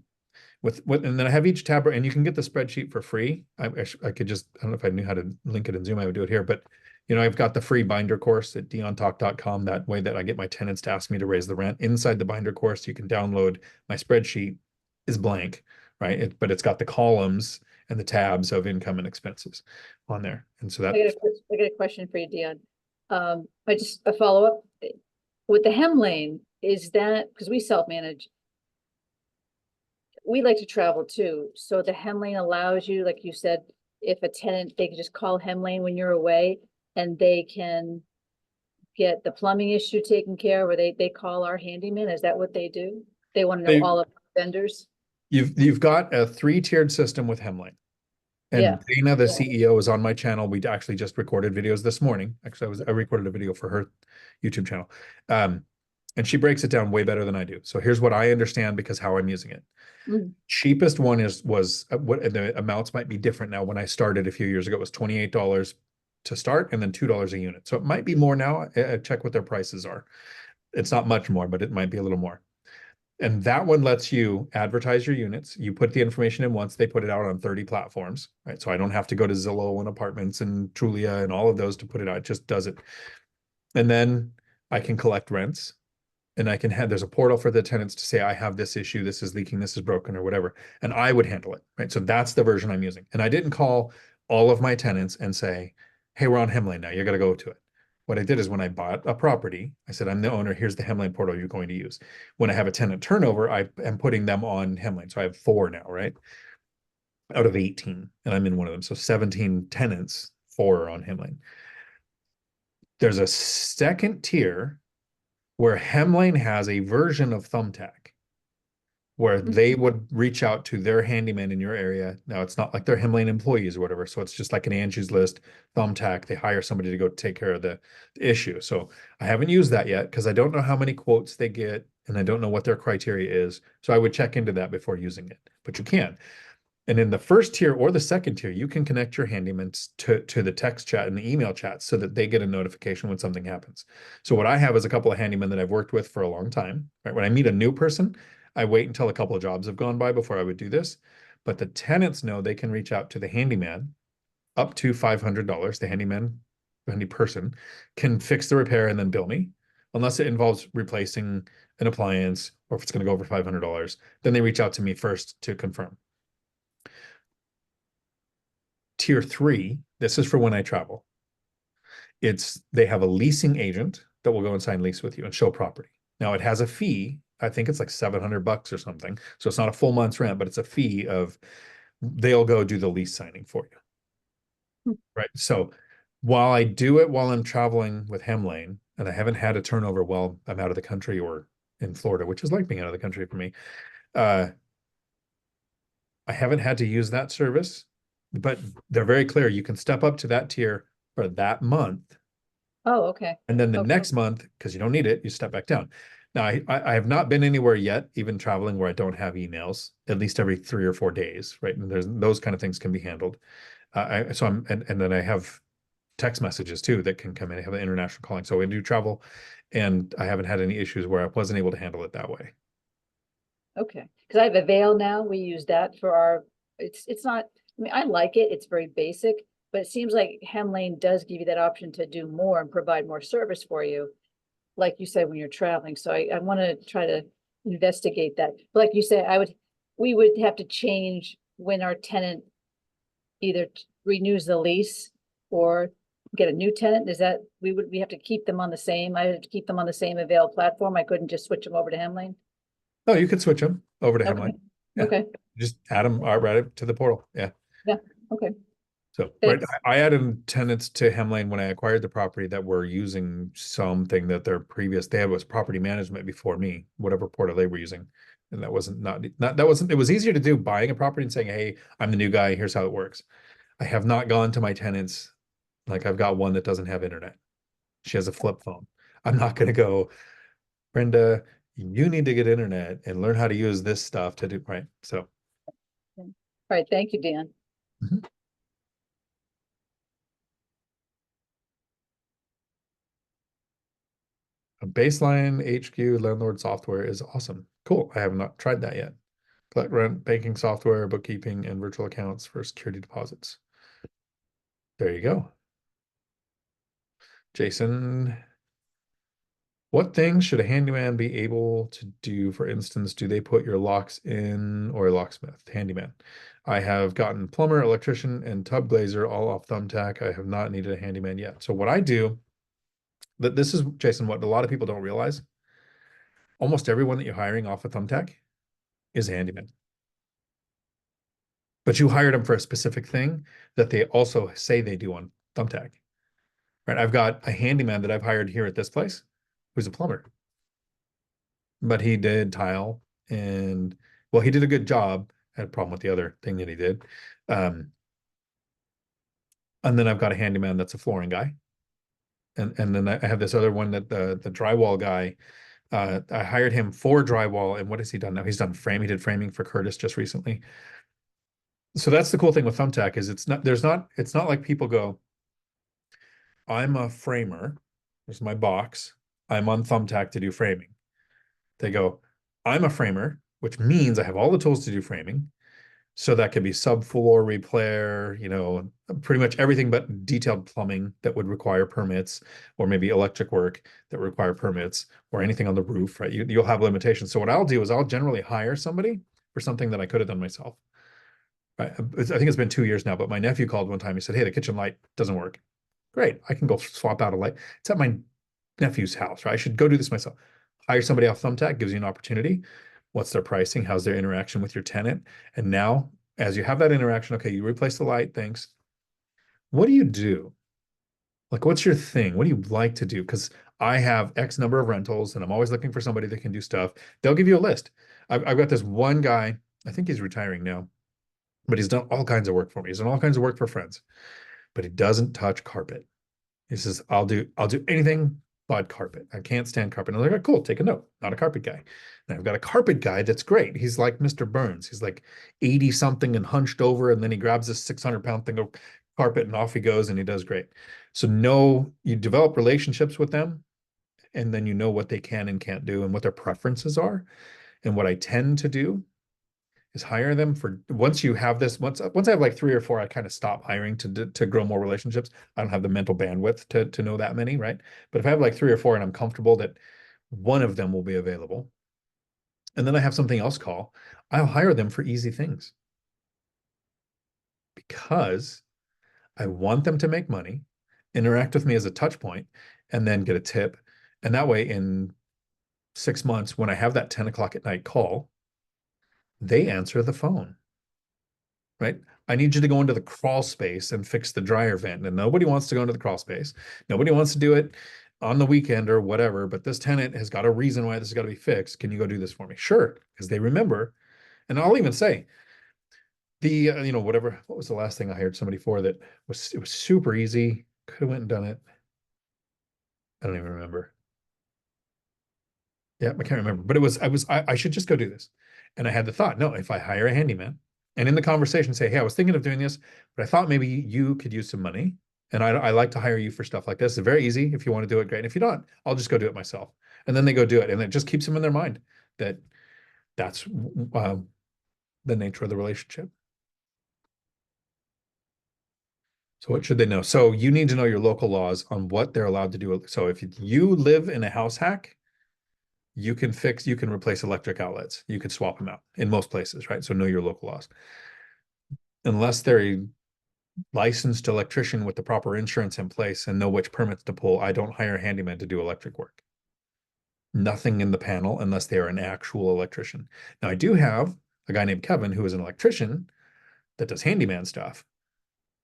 and then I have each tab, and you can get the spreadsheet for free. I could just, I don't know if I knew how to link it in Zoom, I would do it here, but I've got the free binder course at diontalk.com. That way that I get my tenants to ask me to raise the rent. Inside the binder course, you can download my spreadsheet is blank, right? But it's got the columns and the tabs of income and expenses on there. And so that I got a question for you, Dion. A follow-up. With the Hemlane, is that, because we self-manage, we like to travel too. So the Hemlane allows you, like you said, if a tenant, they can just call Hemlane when you're away and they can get the plumbing issue taken care of, or they call our handyman. Is that what they do? They want to know all of the vendors? You've got a 3-tiered system with Hemlane. And Yeah. Dana, the CEO, is on my channel. We actually just recorded videos this morning. Actually, I recorded a video for her YouTube channel. And she breaks it down way better than I do. So here's what I understand because how I'm using it. Cheapest one was what the amounts might be different now. When I started a few years ago, it was $28 to start and then $2 a unit. So it might be more now. Check what their prices are. It's not much more, but it might be a little more. And that one lets you advertise your units. You put the information in once, they put it out on 30 platforms, right? So I don't have to go to Zillow and Apartments and Trulia and all of those to put it out. It just does it. And then I can collect rents, and I can have, there's a portal for the tenants to say, I have this issue, this is leaking, this is broken, or whatever. And I would handle it, right? So that's the version I'm using. And I didn't call all of my tenants and say, hey, we're on Hemlane now, you got to go to it. What I did is when I bought a property, I said, I'm the owner, here's the Hemlane portal you're going to use. When I have a tenant turnover, I am putting them on Hemlane. So I have 4 now, right? Out of 18, and I'm in one of them. So 17 tenants, 4 are on Hemlane. There's a second tier where Hemlane has a version of Thumbtack where they would reach out to their handyman in your area. Now, it's not like they're Hemlane employees or whatever. So it's just like an Angie's List, Thumbtack. They hire somebody to go take care of the issue. So I haven't used that yet because I don't know how many quotes they get and I don't know what their criteria is. So I would check into that before using it, but you can. And in the first tier or the second tier, you can connect your handyman to the text chat and the email chat so that they get a notification when something happens. So what I have is a couple of handymen that I've worked with for a long time, right? When I meet a new person, I wait until a couple of jobs have gone by before I would do this. But the tenants know they can reach out to the handyman up to $500. The handy person can fix the repair and then bill me, unless it involves replacing an appliance or if it's going to go over $500. Then they reach out to me first to confirm. Tier 3, this is for when I travel. They have a leasing agent that will go and sign lease with you and show property. Now it has a fee. I think it's like $700 or something. So it's not a full month's rent, but it's a fee of, they'll go do the lease signing for you. Right. So while I do it while I'm traveling with Hemlane, and I haven't had a turnover while I'm out of the country or in Florida, which is like being out of the country for me. I haven't had to use that service, but they're very clear. You can step up to that tier for that month. Oh, okay. And then the Okay. next month, because you don't need it, you step back down. Now, I have not been anywhere yet, even traveling where I don't have emails, at least every 3 or 4 days, right? And there's those kind of things can be handled. So and then I have text messages too that can come in. I have the international calling. So I do travel, and I haven't had any issues where I wasn't able to handle it that way. Okay, because I have Avail now. We use that for our, it's not, I mean, I like it. It's very basic, but it seems like Hemlane does give you that option to do more and provide more service for you. Like you said, when you're traveling. So I want to try to investigate that. But like you said, we would have to change when our tenant either renews the lease or get a new tenant. Is that, we have to keep them on the same, I have to keep them on the same Avail platform. I couldn't just switch them over to Hemlane. Oh, you could switch them over to Okay. Hemline. Yeah. Okay, Just add them right to the portal. Yeah. okay. So right, Thanks. I added tenants to Hemlane when I acquired the property that were using something that their previous, they had was property management before me, whatever portal they were using. And that wasn't that wasn't, it was easier to do buying a property and saying, hey, I'm the new guy, here's how it works. I have not gone to my tenants. Like I've got one that doesn't have internet. She has a flip phone. I'm not going to go, Brenda, you need to get internet and learn how to use this stuff to do, right? So. All right, thank you, Dan. Mhm. A baseline HQ landlord software is awesome. Cool. I have not tried that yet. Collect rent, banking software, bookkeeping, and virtual accounts for security deposits. There you go. Jason, what things should a handyman be able to do? For instance, do they put your locks in, or a locksmith, handyman? I have gotten plumber, electrician, and tub glazer all off Thumbtack. I have not needed a handyman yet. So what I do, that this is, Jason, what a lot of people don't realize. Almost everyone that you're hiring off of Thumbtack is a handyman. But you hired them for a specific thing that they also say they do on Thumbtack. Right? I've got a handyman that I've hired here at this place who's a plumber. But he did tile, and well, he did a good job. I had a problem with the other thing that he did. And then I've got a handyman that's a flooring guy. And then I have this other one that the drywall guy, I hired him for drywall. And what has he done now? He's done frame. He did framing for Curtis just recently. So that's the cool thing with Thumbtack is it's not like people go, I'm a framer. There's my box. I'm on Thumbtack to do framing. They go, I'm a framer, which means I have all the tools to do framing. So that could be subfloor repair, pretty much everything but detailed plumbing that would require permits, or maybe electric work that require permits, or anything on the roof, right? You'll have limitations. So what I'll do is I'll generally hire somebody for something that I could have done myself. Right? I think it's been 2 years now, but my nephew called one time. He said, hey, the kitchen light doesn't work. Great. I can go swap out a light. It's at my nephew's house, right? I should go do this myself. Hire somebody off Thumbtack, gives you an opportunity. What's their pricing? How's their interaction with your tenant? And now, as you have that interaction, okay, you replace the light, thanks. What do you do? Like, what's your thing? What do you like to do? Because I have X number of rentals and I'm always looking for somebody that can do stuff. They'll give you a list. I've got this one guy, I think he's retiring now, but he's done all kinds of work for me. He's done all kinds of work for friends, but he doesn't touch carpet. He says, I'll do anything but carpet. I can't stand carpet. And I'm like, cool, take a note. Not a carpet guy. And I've got a carpet guy that's great. He's like Mr. Burns. He's like 80 something and hunched over, and then he grabs this 600-pound thing of carpet and off he goes, and he does great. So you develop relationships with them, and then you know what they can and can't do and what their preferences are. And what I tend to do is hire them for, once you have this, once I have like 3 or 4, I kind of stop hiring to grow more relationships. I don't have the mental bandwidth to know that many, right? But if I have like 3 or 4 and I'm comfortable that one of them will be available, and then I have something else call, I'll hire them for easy things. Because I want them to make money, interact with me as a touch point, and then get a tip. And that way in 6 months, when I have that 10 o'clock at night call, they answer the phone, right? I need you to go into the crawl space and fix the dryer vent. And nobody wants to go into the crawl space. Nobody wants to do it on the weekend or whatever, but this tenant has got a reason why this has got to be fixed. Can you go do this for me? Sure, because they remember. And I'll even say the, whatever, what was the last thing I hired somebody for that it was super easy. Could have went and done it. I don't even remember. Yeah, I can't remember, but I should just go do this. And I had the thought, no, if I hire a handyman and in the conversation say, hey, I was thinking of doing this, but I thought maybe you could use some money. And I like to hire you for stuff like this. It's very easy. If you want to do it, great. And if you don't, I'll just go do it myself. And then they go do it. And it just keeps them in their mind that that's the nature of the relationship. So what should they know? So you need to know your local laws on what they're allowed to do. So if you live in a house hack, you can replace electric outlets. You could swap them out in most places, right? So know your local laws. Unless they're a licensed electrician with the proper insurance in place and know which permits to pull, I don't hire a handyman to do electric work. Nothing in the panel unless they are an actual electrician. Now I do have a guy named Kevin who is an electrician that does handyman stuff.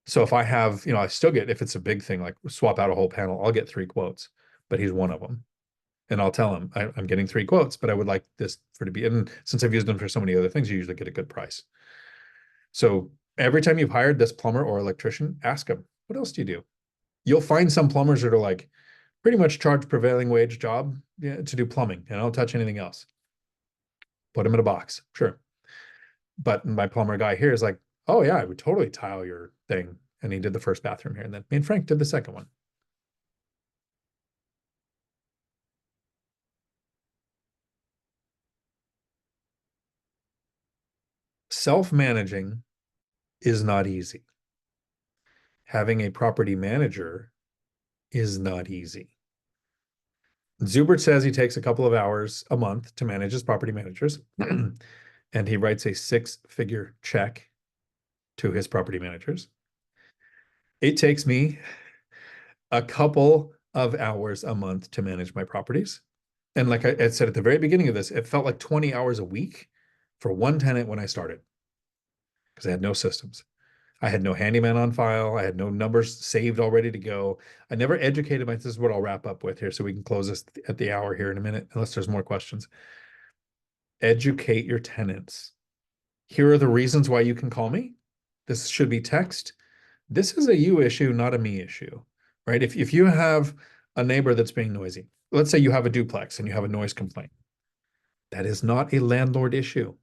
So if I have, I still get, if it's a big thing, like swap out a whole panel, I'll get 3 quotes, but he's one of them. And I'll tell him I'm getting 3 quotes, but I would like this to be, and since I've used them for so many other things, you usually get a good price. So every time you've hired this plumber or electrician, ask them, what else do you do? You'll find some plumbers that are like pretty much charge prevailing wage job to do plumbing and I don't touch anything else. Put them in a box, sure. But my plumber guy here is like, oh yeah, I would totally tile your thing. And he did the first bathroom here. And then me and Frank did the second one. Self-managing is not easy. Having a property manager is not easy. Zubert says he takes a couple of hours a month to manage his property managers. And he writes a 6-figure check to his property managers. It takes me a couple of hours a month to manage my properties. And like I said at the very beginning of this, it felt like 20 hours a week for one tenant when I started because I had no systems. I had no handyman on file. I had no numbers saved all ready to go. I never educated this is what I'll wrap up with here so we can close this at the hour here in a minute, unless there's more questions. Educate your tenants. Here are the reasons why you can call me. This should be text. This is a you issue, not a me issue, right? If you have a neighbor that's being noisy, let's say you have a duplex and you have a noise complaint. That is not a landlord issue.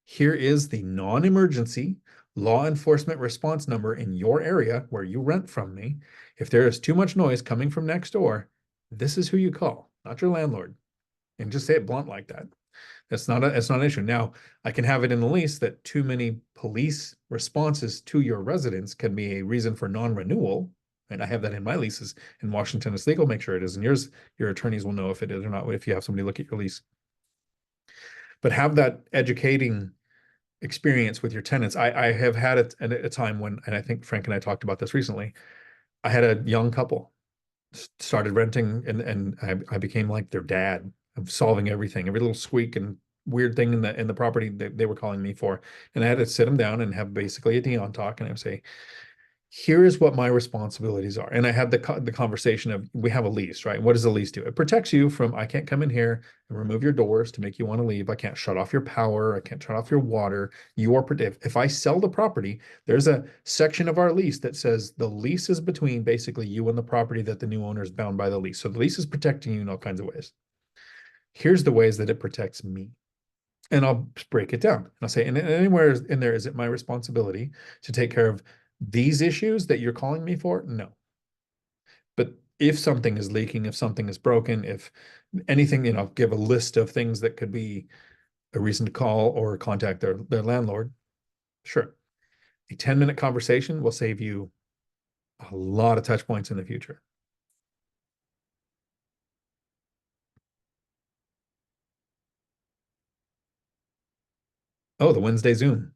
Here is the non-emergency law enforcement response number in your area where you rent from me. If there is too much noise coming from next door, this is who you call, not your landlord. And just say it blunt like that. It's not an issue. Now, I can have it in the lease that too many police responses to your residence can be a reason for non-renewal. And I have that in my leases in Washington. It's legal. Make sure it is. And yours, your attorneys will know if it is or not if you have somebody look at your lease. But have that educating experience with your tenants. I have had it at a time when, and I think Frank and I talked about this recently, I had a young couple started renting and I became like their dad of solving everything, every little squeak and weird thing in the property they were calling me for. And I had to sit them down and have basically a Dion talk and I would say, here is what my responsibilities are. And I had the conversation of, we have a lease, right? What does the lease do? It protects you from, I can't come in here and remove your doors to make you want to leave. I can't shut off your power. I can't shut off your water. You are, if I sell the property, there's a section of our lease that says the lease is between basically you and the property that the new owner is bound by the lease. So the lease is protecting you in all kinds of ways. Here's the ways that it protects me. And I'll break it down. And I'll say, and anywhere in there, is it my responsibility to take care of these issues that you're calling me for? No. But if something is leaking, if something is broken, if anything, give a list of things that could be a reason to call or contact their landlord. Sure. A 10-minute conversation will save you a lot of touch points in the future. Oh, the Wednesday Zoom.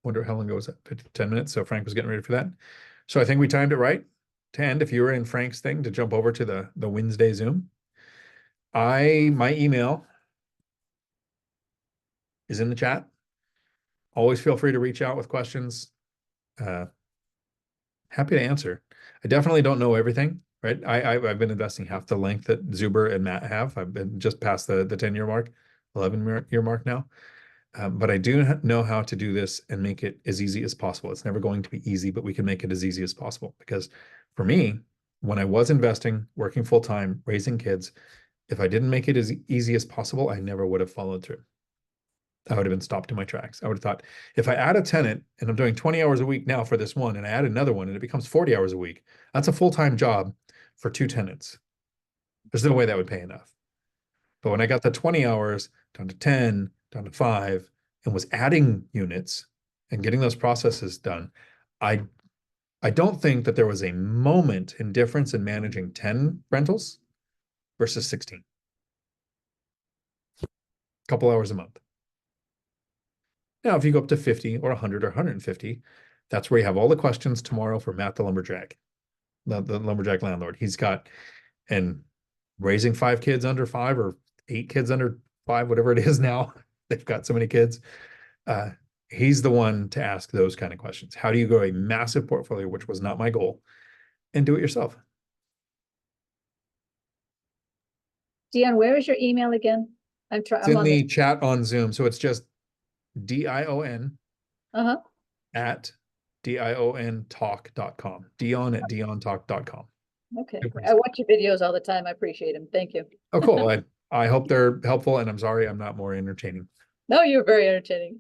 Wonder how long ago was that? 10 minutes. So Frank was getting ready for that. So I think we timed it right to end. If you were in Frank's thing to jump over to the Wednesday Zoom, my email is in the chat. Always feel free to reach out with questions. Happy to answer. I definitely don't know everything. right? I've been investing half the length that Zuber and Matt have. I've been just past the 10-year mark, 11-year mark now. But I do know how to do this and make it as easy as possible. It's never going to be easy, but we can make it as easy as possible. Because for me, when I was investing, working full time, raising kids, if I didn't make it as easy as possible, I never would have followed through. I would have been stopped in my tracks. I would have thought, if I add a tenant and I'm doing 20 hours a week now for this one, and I add another one and it becomes 40 hours a week, that's a full-time job for 2 tenants. There's no way that would pay enough. But when I got the 20 hours down to 10, down to 5, and was adding units and getting those processes done, I don't think that there was a moment in difference in managing 10 rentals versus 16. A couple hours a month. Now, if you go up to 50 or 100 or 150, that's where you have all the questions tomorrow for Matt the lumberjack, the lumberjack landlord. He's got, and raising 5 kids under 5 or 8 kids under 5, whatever it is now, they've got so many kids. He's the one to ask those kind of questions. How do you grow a massive portfolio, which was not my goal, and do it yourself? Dion, where is your email again? It's I'm in on the this. chat on Zoom. So it's just Dion Uh-huh. at diontalk.com. Dion at diontalk.com. Okay. Super I watch your videos all the time. I appreciate them. Thank you. Oh, cool. I hope they're helpful, and I'm sorry I'm not more entertaining. No, you're very entertaining.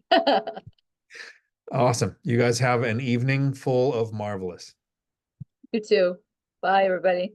Awesome. You guys have an evening full of marvelous. You too. Bye, everybody.